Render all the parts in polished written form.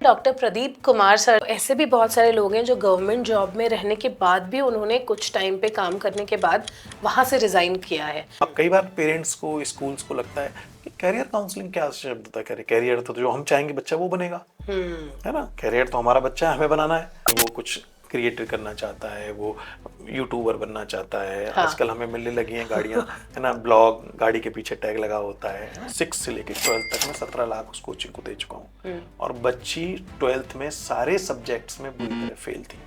Doctor Pradeep Kumar sir, ऐसे भी बहुत सारे लोग हैं जो गवर्नमेंट जॉब में रहने के बाद भी उन्होंने कुछ टाइम पे काम करने के बाद वहां से रिजाइन किया है। अब कई बार पेरेंट्स को, स्कूल्स को लगता है कि कैरियर काउंसलिंग क्या शब्द होता है। कैरियर तो जो हम चाहेंगे बच्चा वो बनेगा, है ना। कैरियर तो हमारा बच्चा है, हमें बनाना है। वो कुछ क्रिएट करना चाहता है, वो यूट्यूबर बनना चाहता है। हाँ। आजकल हमें मिलने लगी हैं गाड़ियाँ, है ना। ब्लॉग, गाड़ी के पीछे टैग लगा होता है। 6 से लेकर 12th तक मैं 17 लाख उस कोचिंग को दे चुका हूँ। और बच्ची 12th में सारे सब्जेक्ट्स में बुरी तरह फेल थी।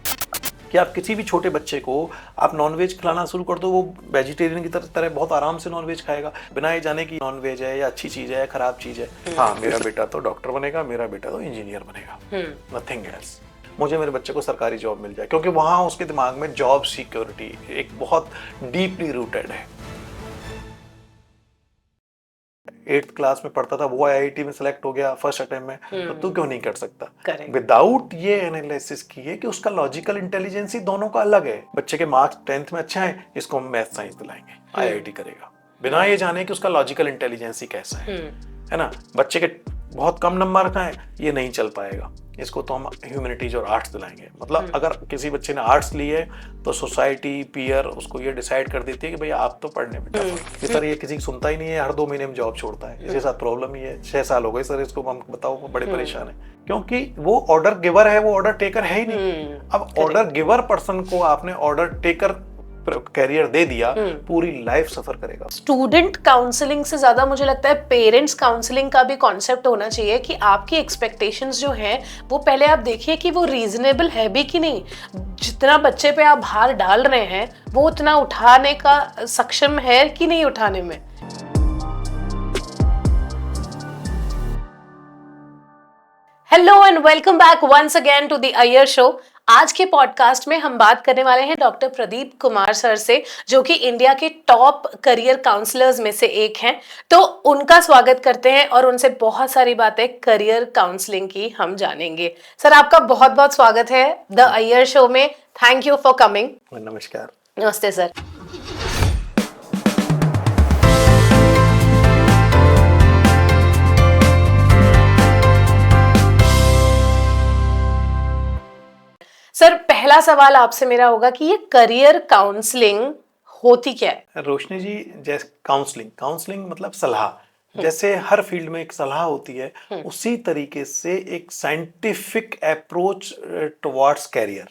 कि आप किसी भी छोटे बच्चे को आप नॉनवेज खिलाना शुरू कर दो, वो वेजिटेरियन की तरह बहुत आराम से नॉनवेज खाएगा, बिना ये जाने कि नॉनवेज है या अच्छी चीज़ है या खराब चीज़ है। हाँ, मेरा बेटा तो डॉक्टर बनेगा, मेरा बेटा तो इंजीनियर बनेगा, नथिंग एल्स। मुझे मेरे बच्चे को सरकारी जॉब मिल जाए, क्योंकि वहाँ उसके दिमाग में जॉब सिक्योरिटी एक बहुत डीपली रूटेड है। 8th क्लास में पढ़ता था, वो IIT में सिलेक्ट हो गया फर्स्ट अटेम्प्ट में, तो तू क्यों नहीं कर सकता। विदाउट ये एनालिसिस किए कि उसका लॉजिकल इंटेलिजेंस ही दोनों का अलग है। बच्चे के मार्क्स 10th में अच्छे हैं, इसको हम मैथ साइंस दिलाएंगे, IIT करेगा, बिना ये जाने कि उसका लॉजिकल इंटेलिजेंस ही कैसा है ना। बच्चे के बहुत कम नंबर का है, ये नहीं चल पाएगा, इसको तो हम ह्यूमैनिटीज और आर्ट्स दिलाएंगे। मतलब अगर किसी बच्चे ने आर्ट्स ली है तो सोसाइटी, पीयर उसको ये डिसाइड कर देती है कि भाई आप तो पढ़ने में टफ है। सर ये किसी की सुनता ही नहीं है, हर 2 महीने में जॉब छोड़ता है। इसके साथ प्रॉब्लम ही है, 6 साल हो गए सर इसको, हम बताओ बड़े परेशान है, क्योंकि वो ऑर्डर गिवर है, वो ऑर्डर टेकर है ही नहीं। अब ऑर्डर गिवर पर्सन को आपने ऑर्डर टेकर कैरियर दे दिया, पूरी लाइफ सफर करेगा। स्टूडेंट काउंसलिंग से ज्यादा मुझे लगता है पेरेंट्स काउंसलिंग का भी कॉन्सेप्ट होना चाहिए कि आपकी एक्सपेक्टेशंस जो हैं वो पहले आप देखिए कि वो रीजनेबल है भी कि नहीं। जितना बच्चे पे आप भार डाल रहे हैं वो उतना उठाने का सक्षम है कि नहीं उठाने में। Hello and welcome back once again to the Iyer show. आज के पॉडकास्ट में हम बात करने वाले हैं डॉक्टर प्रदीप कुमार सर से, जो कि इंडिया के टॉप करियर काउंसलर्स में से एक हैं। तो उनका स्वागत करते हैं और उनसे बहुत सारी बातें करियर काउंसलिंग की हम जानेंगे। सर, आपका बहुत बहुत स्वागत है द अय्यर शो में। Thank you for coming. नमस्कार। नमस्ते सर। सर, पहला सवाल आपसे मेरा होगा कि ये करियर काउंसलिंग होती क्या है? रोशनी जी, जैसे काउंसलिंग मतलब सलाह। जैसे हर फील्ड में एक सलाह होती है, उसी तरीके से एक scientific approach towards career.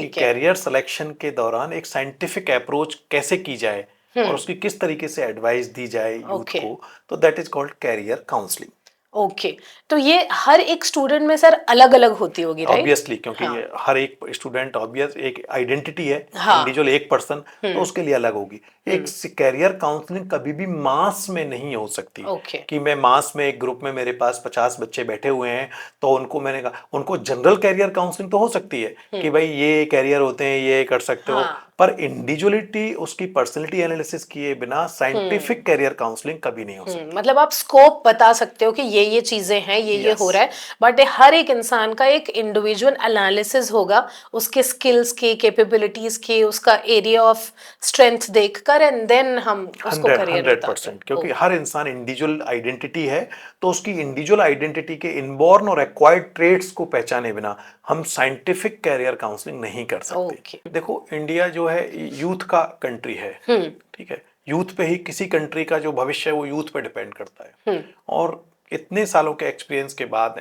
Career selection के दौरान एक साइंटिफिक अप्रोच कैसे की जाए और उसकी किस तरीके से एडवाइस दी जाए यूथ को, तो that is called career counselling. Okay, तो ये हर एक स्टूडेंट में सर अलग अलग होती होगी, राइट? ऑब्वियसली, क्योंकि ये हर एक स्टूडेंट ऑब्वियस एक आइडेंटिटी है, इंडिविजुअल एक पर्सन, तो उसके लिए अलग होगी। एक कैरियर काउंसलिंग कभी भी मास में नहीं हो सकती। कि मैं मास में एक ग्रुप में मेरे पास 50 बच्चे बैठे हुए हैं तो उनको मैंने कहा, उनको जनरल कैरियर काउंसलिंग तो हो सकती है कि भाई ये कैरियर होते हैं, ये कर सकते हो, पर इंडिविजुअलिटी, उसकी पर्सनैलिटी एनालिसिस किए बिना साइंटिफिक कैरियर काउंसलिंग कभी नहीं हो सकती। मतलब आप स्कोप बता सकते हो कि ये चीजें हैं, ये हो रहा है, बट हर एक इंसान का एक इंडिविजुअल एनालिसिस होगा, उसके स्किल्स की, कैपेबिलिटीज की, उसका एरिया ऑफ स्ट्रेंथ देखकर, एंड देन हम उसको करियर 100%, क्योंकि हर इंसान इंडिविजुअल आइडेंटिटी है, तो उसकी इंडिविजुअल आइडेंटिटी के इनबॉर्न और एक्वायर्ड ट्रेड्स को पहचाने बिना हम साइंटिफिक कैरियर काउंसलिंग नहीं कर सकते। देखो, इंडिया जो है यूथ का कंट्री है, ठीक है। यूथ पे ही किसी कंट्री का जो भविष्य है वो यूथ पे डिपेंड करता है। और इतने सालों के एक्सपीरियंस के बाद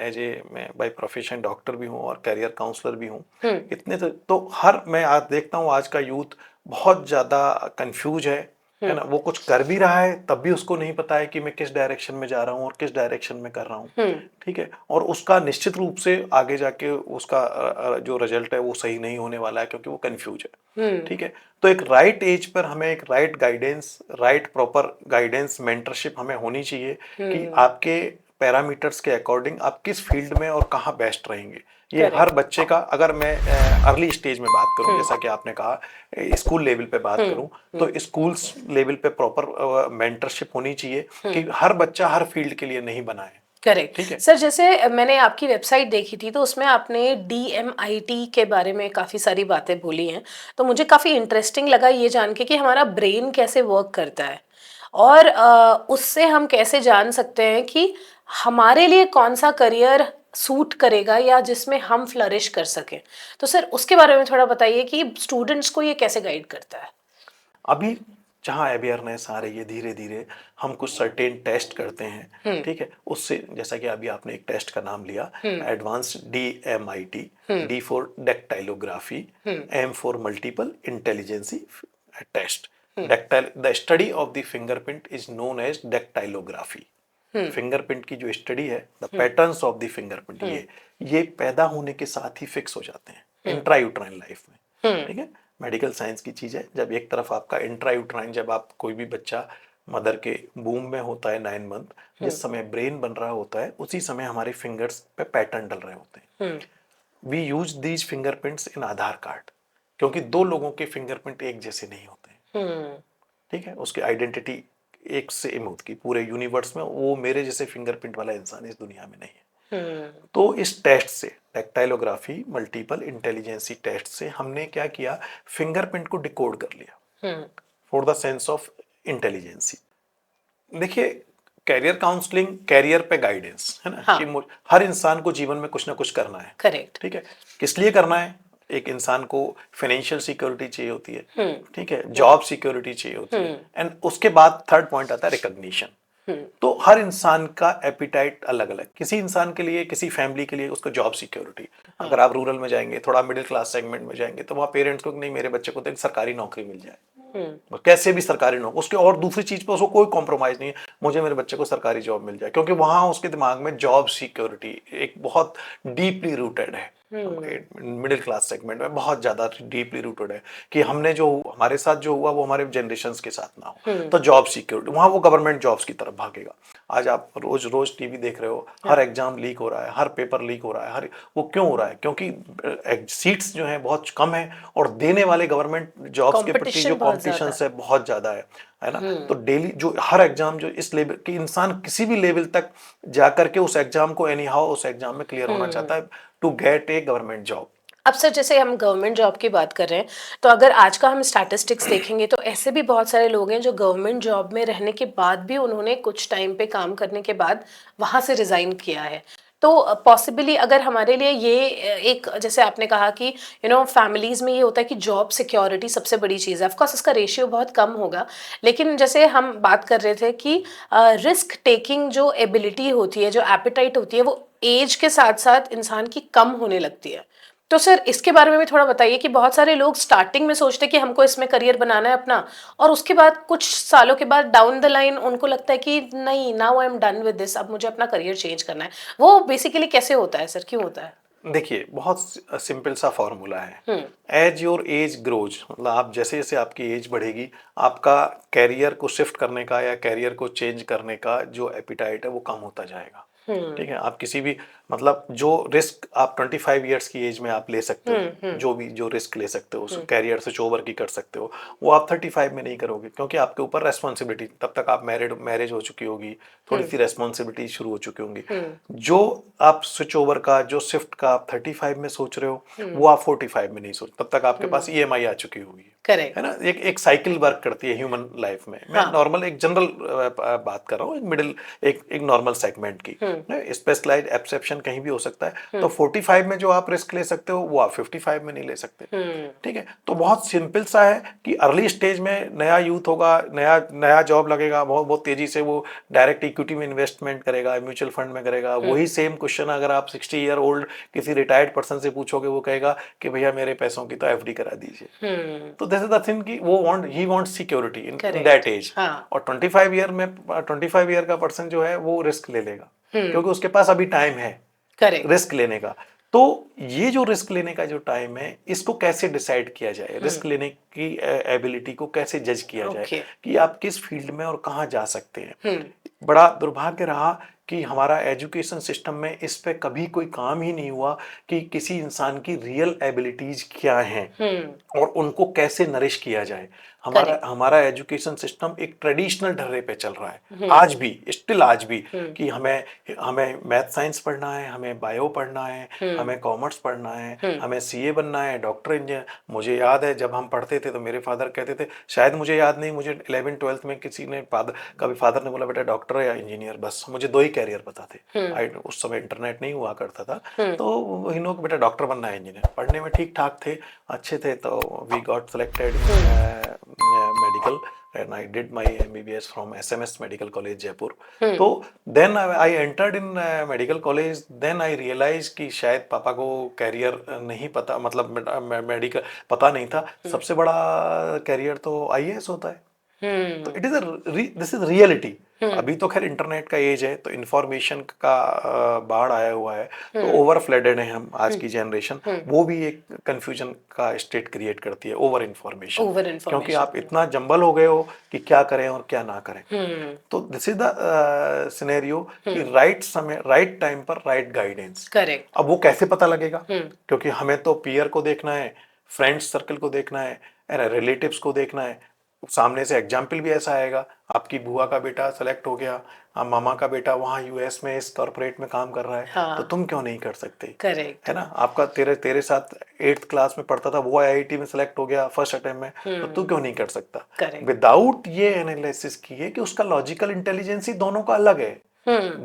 मैं बाय प्रोफेशन डॉक्टर भी हूँ और कैरियर काउंसलर भी हूँ। इतने तो मैं आज देखता हूँ आज का यूथ बहुत ज़्यादा कंफ्यूज है ना। वो कुछ कर भी रहा है तब भी उसको नहीं पता है कि मैं किस डायरेक्शन में जा रहा हूँ और किस डायरेक्शन में कर रहा हूँ, ठीक है। और उसका निश्चित रूप से आगे जाके उसका जो रिजल्ट है वो सही नहीं होने वाला है, क्योंकि वो कंफ्यूज है, ठीक है। तो एक राइट एज पर हमें एक right guidance, right proper guidance, mentorship हमें होनी चाहिए कि आपके पैरामीटर्स के अकॉर्डिंग आप किस फील्ड में और कहाँ बेस्ट रहेंगे। ये हर बच्चे का, अगर मैं अर्ली स्टेज में बात करूं, जैसा कि आपने कहा, स्कूल लेवल पे बात करूं, तो स्कूल्स लेवल पे प्रॉपर मेंटरशिप होनी चाहिए कि हर बच्चा हर फील्ड के लिए नहीं बना है। Correct sir. जैसे मैंने आपकी वेबसाइट देखी थी तो उसमें आपने DMIT के बारे में काफ़ी सारी बातें बोली हैं, तो मुझे काफ़ी इंटरेस्टिंग लगा ये जान के कि हमारा ब्रेन कैसे वर्क करता है और उससे हम कैसे जान सकते हैं कि हमारे लिए कौन सा करियर सूट करेगा या जिसमें हम फ्लरिश कर सकें। तो सर उसके बारे में थोड़ा बताइए कि स्टूडेंट्स को ये कैसे गाइड करता है। अभी जहाँ अवेयरनेस आ रही है धीरे धीरे, हम कुछ सर्टेन टेस्ट करते हैं, ठीक है, उससे जैसा कि अभी आपने एक टेस्ट का नाम लिया, advanced DMIT, D for dactylography, M for multiple intelligency test. The study of the fingerprint is known as dactylography. Fingerprint की जो स्टडी है, the patterns of the fingerprint, ये पैदा होने के साथ ही फिक्स हो जाते हैं इंट्रायूट्राइन लाइफ में, ठीक है। मेडिकल साइंस की चीज है, जब एक तरफ आपका इंट्रायूट्राइन, जब आप कोई भी बच्चा मदर के बूम में होता है 9 मंथ, जिस समय ब्रेन बन रहा होता है, उसी समय हमारे फिंगर्स पे पैटर्न डल रहे होते हैं। We use these fingerprints in Aadhaar card, क्योंकि दो लोगों के फिंगरप्रिंट एक जैसे नहीं होते, ठीक है। उसकी आइडेंटिटी एक सेम होती, पूरे यूनिवर्स में वो मेरे जैसे फिंगरप्रिंट वाला इंसान इस दुनिया में नहीं है। तो इस टेस्ट से, टैक्टाइलोग्राफी मल्टीपल इंटेलिजेंसी टेस्ट से, हमने क्या किया, फिंगरप्रिंट को डिकोड कर लिया for the sense of intelligence. देखिए, कैरियर काउंसलिंग, कैरियर पे गाइडेंस है ना, हाँ। कि हर इंसान को जीवन में कुछ ना कुछ करना है, करेक्ट, ठीक है। किस लिए करना है? एक इंसान को फाइनेंशियल सिक्योरिटी चाहिए होती है, ठीक है, जॉब सिक्योरिटी चाहिए होती है, एंड उसके बाद थर्ड पॉइंट आता है रिकॉग्निशन। तो हर इंसान का एपिटाइट अलग अलग, किसी इंसान के लिए, किसी फैमिली के लिए उसको जॉब सिक्योरिटी, अगर आप रूरल में जाएंगे, थोड़ा मिडिल क्लास सेगमेंट में जाएंगे, तो वहाँ पेरेंट्स को नहीं, मेरे बच्चे को तो एक सरकारी नौकरी मिल जाए, कैसे भी सरकारी नौकरी, उसके और दूसरी चीज पे उसको कोई कॉम्प्रोमाइज नहीं है, मुझे मेरे बच्चे को सरकारी जॉब मिल जाए, क्योंकि वहां उसके दिमाग में जॉब सिक्योरिटी एक बहुत डीपली रूटेड है। मिडिल क्लास सेगमेंट में बहुत ज्यादा डीपली रूटेड है कि हमने जो, हमारे साथ जो हुआ वो हमारे जनरेशंस के साथ ना हो। तो जॉब सिक्योरिटी, वहां वो गवर्नमेंट जॉब्स की तरफ भागेगा। आज आप रोज रोज टीवी देख रहे हो, हर एग्जाम लीक हो रहा है, हर पेपर लीक हो रहा है, हर, वो क्यों हो रहा है? क्योंकि सीट्स जो है बहुत कम है, और देने वाले गवर्नमेंट जॉब्स के प्रति जो कॉम्पिटिशन है बहुत ज्यादा है ना। तो डेली जो हर एग्जाम जो इस लेवल की, इंसान किसी भी लेवल तक जाकर के उस एग्जाम को एनी हाउ उस एग्जाम में क्लियर होना चाहता है to get a government job. अब सर जैसे हम गवर्नमेंट जॉब की बात कर रहे हैं, तो अगर आज का हम स्टैटिस्टिक्स देखेंगे तो ऐसे भी बहुत सारे लोग हैं जो गवर्नमेंट जॉब में रहने के बाद भी उन्होंने कुछ टाइम पे काम करने के बाद वहां से रिजाइन किया है। तो पॉसिबली अगर हमारे लिए ये एक, जैसे आपने कहा कि फैमिलीज में ये होता है कि जॉब सिक्योरिटी सबसे बड़ी चीज़ है, ऑफकोर्स इसका रेशियो बहुत कम होगा, लेकिन जैसे हम बात कर रहे थे कि रिस्क टेकिंग जो एबिलिटी होती है, जो एपिटाइट होती है, वो एज के साथ साथ इंसान की कम होने लगती है। तो सर इसके बारे में भी थोड़ा बताइए कि बहुत सारे लोग स्टार्टिंग में सोचते हैं कि हमको इसमें करियर बनाना है अपना, और उसके बाद कुछ सालों के बाद डाउन द लाइन उनको लगता है कि नहीं, now I am done with this, अब मुझे अपना करियर चेंज करना है। वो बेसिकली कैसे होता है सर, क्यों होता है? देखिए, बहुत सिंपल सा फॉर्मूला है, एज योर एज ग्रोज, मतलब आप जैसे जैसे आपकी एज बढ़ेगी, आपका कैरियर को शिफ्ट करने का या कैरियर को चेंज करने का जो एपिटाइट है वो कम होता जाएगा, ठीक है। आप किसी भी, मतलब जो रिस्क आप 25 ईयर्स की एज में आप ले सकते हो, जो भी जो रिस्क ले सकते हो, उस कैरियर स्विच ओवर की कर सकते हो, वो आप 35 में नहीं करोगे, क्योंकि आपके ऊपर रेस्पॉन्सिबिलिटी, तब तक आप मैरिज हो चुकी होगी, थोड़ी सी रेस्पॉन्सिबिलिटी शुरू हो चुकी होंगी। जो आप स्विच ओवर का, जो शिफ्ट का आप 35 में सोच रहे हो, वो आप 45 में नहीं सोच, तब तक आपके पास EMI आ चुकी होगी, है ना। एक साइकिल वर्क करती है ह्यूमन लाइफ में। मैं नॉर्मल एक जनरल बात कर रहा हूँ, मिडिल एक नॉर्मल सेगमेंट की, स्पेशलाइज्ड एक्सेप्शन कहीं भी हो सकता है। तो 45 में जो आप रिस्क ले सकते हो वो आप 55 में नहीं ले सकते, ठीक है। तो बहुत सिंपल सा है कि अर्ली स्टेज में नया यूथ होगा, नया जॉब लगेगा, बहुत बहुत तेजी से वो डायरेक्ट इक्विटी में इन्वेस्टमेंट करेगा, म्यूचुअल फंड में करेगा। वही सेम क्वेश्चन अगर आप 60 ईयर ओल्ड किसी रिटायर्ड पर्सन से पूछोगे, वो कहेगा कि भैया मेरे पैसों की तो FD करा दीजिए। तो दिस इज द थिंग कि he wants security in that age. और 25 ईयर में 25 ईयर का पर्सन जो है वो रिस्क ले लेगा, क्योंकि उसके पास अभी टाइम है रिस्क लेने का। तो ये जो रिस्क लेने का जो टाइम है, इसको कैसे डिसाइड किया जाए, रिस्क लेने की एबिलिटी को कैसे जज किया जाए कि आप किस फील्ड में और कहाँ जा सकते हैं। बड़ा दुर्भाग्य रहा कि हमारा एजुकेशन सिस्टम में इस पे कभी कोई काम ही नहीं हुआ कि किसी इंसान की रियल एबिलिटीज क्या हैं और उनको कैसे नरिश किया जाए। हमारा हमारा एजुकेशन सिस्टम एक ट्रेडिशनल ढर्रे पे चल रहा है आज भी, स्टिल आज भी, कि हमें हमें मैथ साइंस पढ़ना है, हमें बायो पढ़ना है, हमें कॉमर्स पढ़ना है, हमें सीए बनना है, डॉक्टर इंजीनियर। मुझे याद है जब हम पढ़ते थे तो मेरे फादर कहते थे, शायद मुझे याद नहीं, मुझे 11th-12th में किसी ने कभी फादर ने बोला बेटा डॉक्टर या इंजीनियर, बस मुझे दो ही कैरियर पता थे। उस समय इंटरनेट नहीं हुआ करता था, तो वही लोग बेटा डॉक्टर बनना है, इंजीनियर। पढ़ने में ठीक ठाक थे, अच्छे थे, तो we got selected medical and I did my MBBS from SMS Medical College Jaipur. तो then I entered in medical college. Then I realized कि शायद पापा को कैरियर नहीं पता, मतलब मेडिकल पता नहीं था। सबसे बड़ा कैरियर तो IAS होता है। तो it is this is reality. अभी तो खैर इंटरनेट का एज है, तो इंफॉर्मेशन का बाढ़ आया हुआ है, तो ओवर फ्लडेड है हम आज की जनरेशन। वो भी एक कंफ्यूजन का स्टेट क्रिएट करती है, ओवर इन्फॉर्मेशन, क्योंकि आप इतना जंबल हो गए हो कि क्या करें और क्या ना करें। तो दिस इज द सिनेरियो कि राइट समय, राइट टाइम पर राइट गाइडेंस। करेक्ट। अब वो कैसे पता लगेगा? क्योंकि हमें तो पीयर को देखना है, फ्रेंड्स सर्कल को देखना है, रिलेटिव्स को देखना है। सामने से एग्जाम्पल भी ऐसा आएगा, आपकी बुआ का बेटा सेलेक्ट हो गया, मामा का बेटा वहाँ यूएस में इस कॉर्पोरेट में काम कर रहा है, हाँ। तो तुम क्यों नहीं कर सकते? करेक्ट है ना। आपका तेरे साथ 8th क्लास में पढ़ता था, वो आईआईटी में सेलेक्ट हो गया फर्स्ट अटेम्प्ट में, तो तू क्यों नहीं कर सकता? विदाउट ये एनालिसिस किए कि उसका लॉजिकल इंटेलिजेंस ही दोनों का अलग है।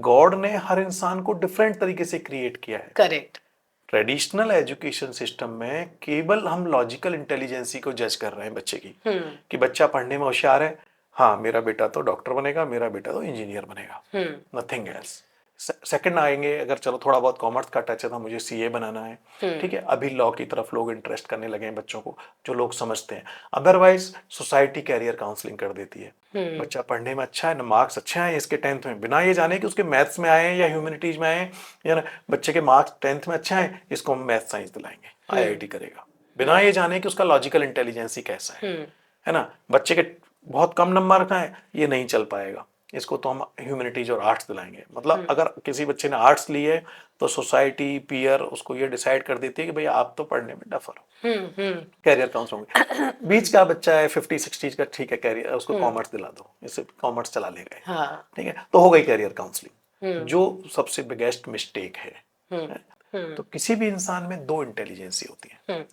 गॉड ने हर इंसान को डिफरेंट तरीके से क्रिएट किया है। करेक्ट। ट्रेडिशनल एजुकेशन सिस्टम में केवल हम लॉजिकल इंटेलिजेंसी को जज कर रहे हैं बच्चे की, कि बच्चा पढ़ने में होशियार है, हाँ मेरा बेटा तो डॉक्टर बनेगा, मेरा बेटा तो इंजीनियर बनेगा, नथिंग एल्स। सेकंड आएंगे, अगर चलो थोड़ा बहुत कॉमर्स का टच है तो मुझे सीए बनाना है, ठीक है, अभी लॉ की तरफ लोग इंटरेस्ट करने लगे हैं बच्चों को, जो लोग समझते हैं। अदरवाइज सोसाइटी कैरियर काउंसलिंग कर देती है, बच्चा पढ़ने में अच्छा है ना, मार्क्स अच्छे आए इसके 10th में, बिना ये जाने कि उसके मैथ्स में आए या ह्यूमैनिटीज में आए, या बच्चे के मार्क्स 10th में अच्छे आए, इसको हम मैथ साइंस दिलाएंगे, आईआईटी करेगा, बिना ये जाने कि उसका लॉजिकल इंटेलिजेंस ही कैसा है ना। बच्चे के बहुत कम नंबर का है, ये नहीं चल पाएगा, इसको तो हम ह्यूमैनिटीज और आर्ट्स दिलाएंगे। मतलब अगर किसी बच्चे ने आर्ट्स ली है तो सोसाइटी, पीयर उसको ये डिसाइड कर देती है कि भैया आप तो पढ़ने में डफर हो, कैरियर काउंसलिंग। बीच का बच्चा है 50-60 का, ठीक है, कैरियर उसको कॉमर्स दिला दो, इससे कॉमर्स चला लेगा, हाँ। ठीक है, तो हो गई कैरियर काउंसलिंग, जो सबसे बिगेस्ट मिस्टेक है। तो किसी भी इंसान में दो इंटेलिजेंसी होती है,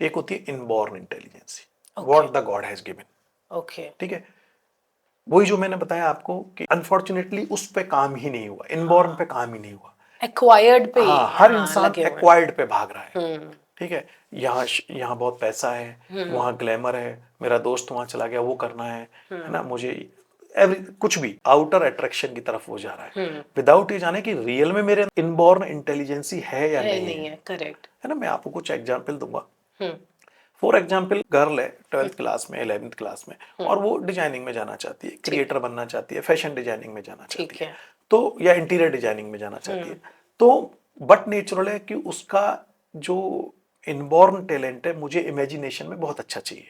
एक होती है inborn intelligence, what the God has given, ठीक है, वही जो मैंने बताया आपको कि अनफॉर्चुनेटली उस पे काम ही नहीं हुआ, इनबॉर्न पे काम ही नहीं हुआ, एक्वायर्ड पे, हाँ, हर इंसान एक्वायर्ड पे भाग रहा है, ठीक है, यहाँ बहुत पैसा है, वहाँ ग्लैमर है, मेरा दोस्त वहाँ चला गया, वो करना है ना, मुझे कुछ भी आउटर अट्रैक्शन की तरफ वो जा रहा है, विदाउट ये जाने कि रियल में मेरे इनबॉर्न इंटेलिजेंसी है या नहीं है। करेक्ट है ना। मैं आपको कुछ एग्जाम्पल दूंगा। फॉर एग्जाम्पल, गर्ल है 12th क्लास में, 11th क्लास में, और वो डिजाइनिंग में जाना चाहती है, क्रिएटर बनना चाहती है, फैशन डिजाइनिंग में जाना चाहती है, तो या इंटीरियर डिजाइनिंग में जाना चाहती है, तो बट नेचुरल है कि उसका जो इनबॉर्न टैलेंट है, मुझे इमेजिनेशन में बहुत अच्छा चाहिए।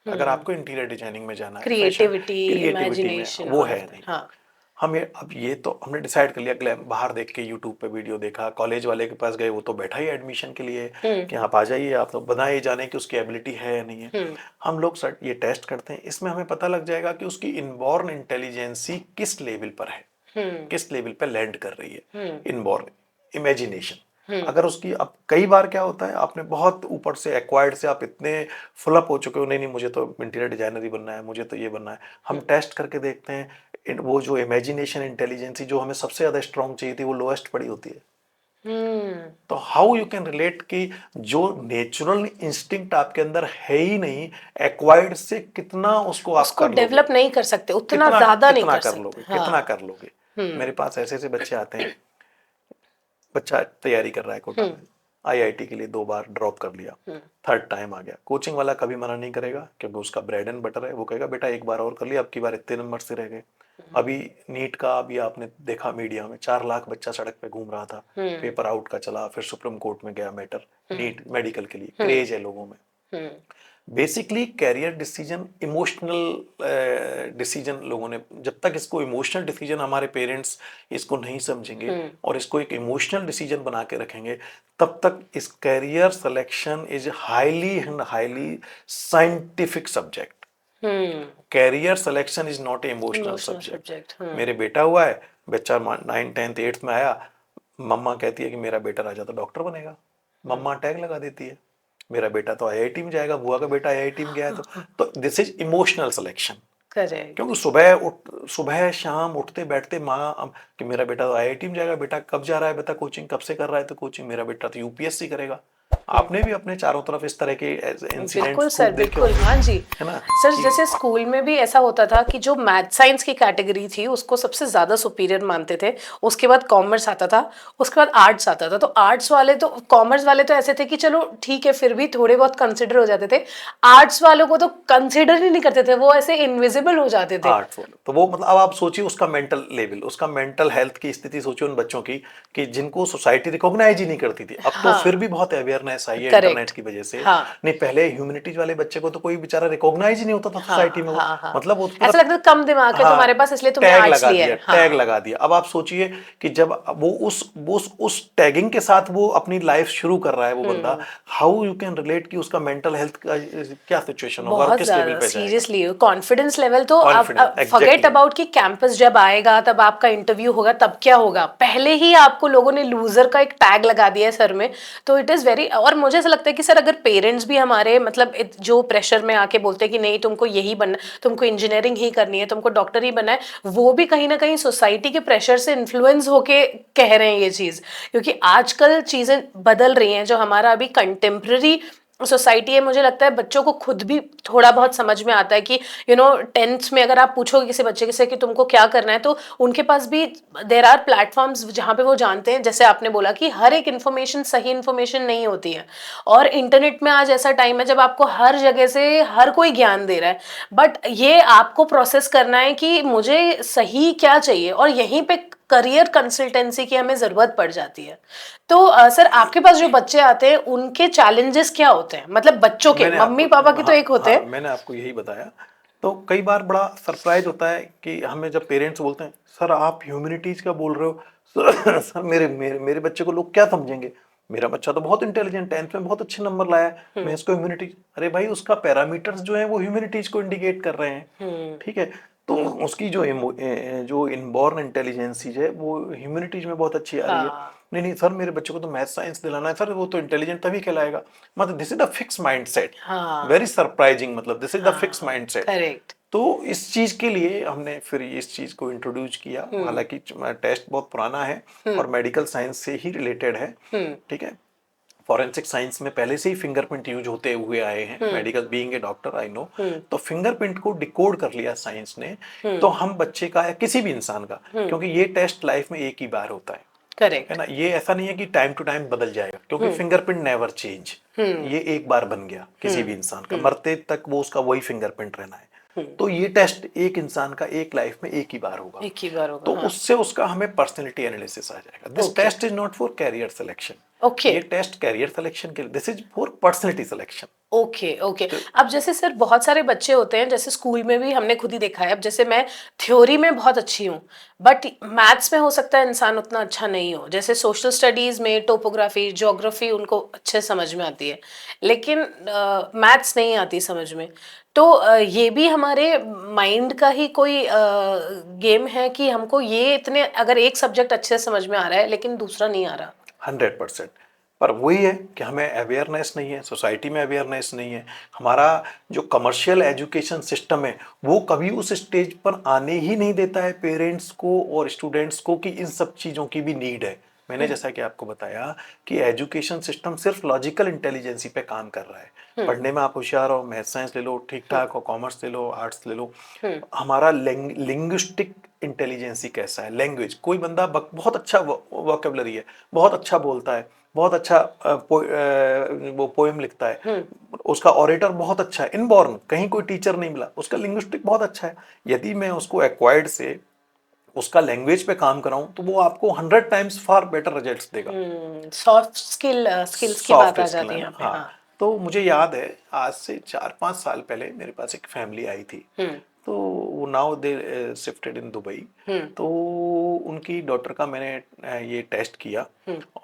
अगर आपको इंटीरियर डिजाइनिंग में जाना है, क्रिएटिविटी में, वो है नहीं। हाँ। हम ये तो हमने डिसाइड कर लिया, बाहर देख के यूट्यूब पे वीडियो देखा, कॉलेज वाले के पास गए, वो तो बैठा ही एडमिशन के लिए कि आप आ जाइए, आप तो बनाए जाने कि उसकी एबिलिटी है या नहीं है। हम लोग ये टेस्ट करते हैं, इसमें हमें पता लग जाएगा कि उसकी इनबॉर्न इंटेलिजेंसी किस लेवल पर है, किस लेवल पर लैंड कर रही है इनबॉर्न इमेजिनेशन। अगर उसकी, अब कई बार क्या होता है, आपने बहुत ऊपर से एक्वायर्ड से आप इतने फुल अप हो चुके हो, नहीं मुझे तो इंटीरियर डिजाइनर ही बनना है, मुझे तो ये बनना है, हम टेस्ट करके देखते हैं, वो जो इमेजिनेशन इंटेलिजेंसी जो हमें सबसे ज्यादा स्ट्रॉन्ग चाहिए थी, वो लोएस्ट पड़ी होती है। तो हाउ यू कैन रिलेट कि जो नेचुरल इंस्टिंक्ट आपके अंदर है ही नहीं, एक्वायर्ड से कितना उसको आप कर डेवलप नहीं कर सकते, उतना ज्यादा नहीं कर सकते, कितना कर लोगे। मेरे पास ऐसे बच्चे आते हैं, बच्चा तैयारी कर रहा है कोटा में, आईआईटी के लिए 2 बार ड्रॉप कर लिया, 3rd टाइम आ गया, कोचिंग वाला कभी मना नहीं करेगा, क्योंकि उसका ब्रेड एंड बटर है, वो कहेगा बेटा एक बार और कर लिया, अब की बार इतने नंबर से रह गए। अभी नीट का, अभी आपने देखा मीडिया में 4 लाख बच्चा सड़क पे घूम रहा था, पेपर आउट का चला, फिर सुप्रीम कोर्ट में गया मैटर, नीट मेडिकल के लिए, क्रेज है लोगों में। Basically career decision emotional decision लोगों ने, जब तक इसको इमोशनल डिसीजन हमारे पेरेंट्स इसको नहीं समझेंगे और इसको एक इमोशनल डिसीजन बना के रखेंगे, तब तक इस career selection is highly scientific subject. Career selection is not a emotional subject. मेरे बेटा हुआ है, बच्चा 9th 10th 8th में आया, मम्मा कहती है कि मेरा बेटा राजा तो डॉक्टर बनेगा, मम्मा टैग लगा देती है, मेरा बेटा तो आईआईटी में जाएगा, बुआ का बेटा आईआईटी में गया है, तो दिस इज इमोशनल सिलेक्शन। क्योंकि सुबह शाम उठते बैठते माँ कि मेरा बेटा तो आईआईटी में जाएगा, बेटा कब जा रहा है, बेटा कोचिंग कब से कर रहा है, तो कोचिंग, मेरा बेटा तो यूपीएससी करेगा। आपने भी अपने चारों तरफ इस तरह के इंसिडेंट्स बिल्कुल सर, बिल्कुल, हाँ जी, है ना सर। जैसे स्कूल में भी ऐसा होता था कि जो मैथ साइंस की कैटेगरी थी उसको सबसे ज्यादा सुपीरियर मानते थे, उसके बाद कॉमर्स आता था, उसके बाद आर्ट्स आता था। तो आर्ट्स वाले तो, कॉमर्स वाले तो ऐसे थे कि चलो ठीक है, फिर भी थोड़े बहुत कंसिडर हो जाते थे। आर्ट्स वालों को तो कंसिडर ही नहीं करते थे, वो ऐसे इनविजिबल हो जाते थे। आर्ट्स वाले तो वो मतलब, अब आप सोचिए उसका मेंटल लेवल, उसका मेंटल हेल्थ की स्थिति सोचिए उन बच्चों की, कि जिनको सोसाइटी रिकॉग्नाइज ही नहीं करती थी। अब तो फिर भी बहुत अवेयरनेस आई है इंटरनेट की वजह से। नहीं, पहले ह्यूमैनिटीज वाले बच्चे को तो कोई बेचारा रिकॉग्नाइज ही नहीं होता था सोसाइटी में। मतलब वो ऐसा लगता था कम दिमाग है तुम्हारे पास, इसलिए तुमने आर्ट्स लिया है। टैग लगा दिया। अब आप सोचिए कि जब वो उस टैगिंग के साथ वो अपनी लाइफ शुरू कर रहा है वो बंदा, हाउ यू कैन रिलेट कि उसका मेंटल हेल्थ का क्या सिचुएशन होगा और किस लेवल पे जाएगा। सीरियसली कॉन्फिडेंस लेवल तो फॉरगेट अबाउट कि कैंपस जब आएगा तब आपका इंटरव्यू होगा तब क्या होगा, पहले ही आपको लोगों ने लूजर का एक टैग लगा दिया है सर में। तो इट इज वेरी, और मुझे ऐसा लगता है कि सर अगर पेरेंट्स भी हमारे मतलब जो प्रेशर में आके बोलते हैं कि नहीं तुमको यही बनना, तुमको इंजीनियरिंग ही करनी है, तुमको डॉक्टर ही बनना है, वो भी कहीं ना कहीं सोसाइटी के प्रेशर से इन्फ्लुएंस होके कह रहे हैं ये चीज। क्योंकि आजकल चीजें बदल रही हैं, जो हमारा अभी कंटेम्प्रेरी सोसाइटी है, मुझे लगता है बच्चों को खुद भी थोड़ा बहुत समझ में आता है कि 10th में अगर आप पूछोगे किसी बच्चे से कि तुमको क्या करना है, तो उनके पास भी देयर आर प्लेटफॉर्म्स जहाँ पे वो जानते हैं, जैसे आपने बोला कि हर एक इन्फॉर्मेशन सही इन्फॉर्मेशन नहीं होती है, और इंटरनेट में आज ऐसा टाइम है जब आपको हर जगह से हर कोई ज्ञान दे रहा है, बट ये आपको प्रोसेस करना है कि मुझे सही क्या चाहिए, और यहीं पे करियर कंसल्टेंसी की हमें जरूरत पड़ जाती है। तो सर आपके पास जो बच्चे आते हैं उनके चैलेंजेस क्या होते हैं, मतलब बच्चों के, मम्मी पापा के तो एक होते हैं। मैंने आपको यही बताया। तो कई बार बड़ा सरप्राइज होता है कि हमें जब पेरेंट्स बोलते हैं सर आप ह्यूमैनिटीज का बोल रहे हो, सर मेरे मेरे मेरे बच्चे को लोग क्या समझेंगे, मेरा बच्चा तो बहुत इंटेलिजेंट, 10th में बहुत अच्छे नंबर लाया है, मैं इसको ह्यूमैनिटीज। अरे भाई उसका पैरामीटर्स जो है वो ह्यूमैनिटीज को इंडिकेट कर रहे हैं, ठीक है। तो उसकी जो इनबॉर्न इंटेलिजेंसीज है वो ह्यूमैनिटीज में बहुत अच्छी आ रही है। नहीं नहीं सर मेरे बच्चे को तो मैथ साइंस दिलाना है, सर वो तो इंटेलिजेंट तभी कहलाएगा। मतलब this is the fix mindset, very surprising, मतलब this is the fix mindset. Correct. तो इस चीज के लिए हमने फिर इस चीज को इंट्रोड्यूस किया। हालांकि टेस्ट बहुत पुराना है और मेडिकल साइंस से ही रिलेटेड है, ठीक है। फॉरेंसिक साइंस में पहले से ही फिंगरप्रिंट यूज होते हुए आए हैं, medical being a doctor I know. तो फिंगरप्रिंट को डिकोड कर लिया साइंस ने, तो हम बच्चे का या किसी भी इंसान का, क्योंकि ये टेस्ट लाइफ में एक ही बार होता है, करेक्ट है ना, ये ऐसा नहीं है कि टाइम टू टाइम बदल जाएगा, क्योंकि फिंगरप्रिंट नेवर चेंज। ये एक बार बन गया किसी भी इंसान का, मरते तक वो उसका वही फिंगरप्रिंट रहना है। तो ये टेस्ट एक इंसान का एक लाइफ में एक ही बार होगा, तो उससे उसका हमें पर्सनैलिटी एनालिसिस आ जाएगा। This test is not for career selection. ये टेस्ट कैरियर सिलेक्शन के लिए, this is for personality selection. Okay okay. अब जैसे सर बहुत सारे बच्चे होते हैं, जैसे स्कूल में भी हमने खुद ही देखा है, अब जैसे मैं थ्योरी में बहुत अच्छी हूँ बट मैथ्स में हो सकता है इंसान उतना अच्छा नहीं हो, जैसे सोशल स्टडीज में टोपोग्राफी ज्योग्राफी उनको अच्छे समझ में आती है, लेकिन मैथ्स नहीं आती समझ में। तो ये भी हमारे माइंड का ही कोई गेम है कि हमको ये इतने, अगर एक सब्जेक्ट अच्छे से समझ में आ रहा है लेकिन दूसरा नहीं आ रहा। 100%। पर वही है कि हमें अवेयरनेस नहीं है, सोसाइटी में अवेयरनेस नहीं है। हमारा जो कमर्शियल एजुकेशन सिस्टम है वो कभी उस स्टेज पर आने ही नहीं देता है पेरेंट्स को और स्टूडेंट्स को कि इन सब चीज़ों की भी नीड है। मैंने जैसा कि आपको बताया कि एजुकेशन सिस्टम सिर्फ लॉजिकल इंटेलिजेंसी पे काम कर रहा है, पढ़ने में आप होशियार हो, मैथ साइंस ले लो ठीक ठाक हो, कॉमर्स ले लो, आर्ट्स ले लो। हमारा लिंग्विस्टिक इंटेलिजेंसी कैसा है, लैंग्वेज, कोई बंदा बहुत अच्छा वोकेबलरी है, बहुत अच्छा बोलता है, बहुत अच्छा वो पोएम लिखता है, उसका ऑरेटर बहुत अच्छा है, इनबॉर्न, कहीं कोई टीचर नहीं मिला, उसका लिंग्विस्टिक बहुत अच्छा है। यदि मैं उसको एक्वायर्ड से उसका लैंग्वेज पे काम कराऊं तो वो आपको 100 टाइम्स फार बेटर रिजल्ट्स देगा। सॉफ्ट स्किल्स की बात आ जाती है यहाँ पे। हाँ। तो मुझे याद है आज से 4-5 साल पहले मेरे पास एक फैमिली आई थी, तो वो now they shifted in Dubai. तो उनकी डॉटर का मैंने ये टेस्ट किया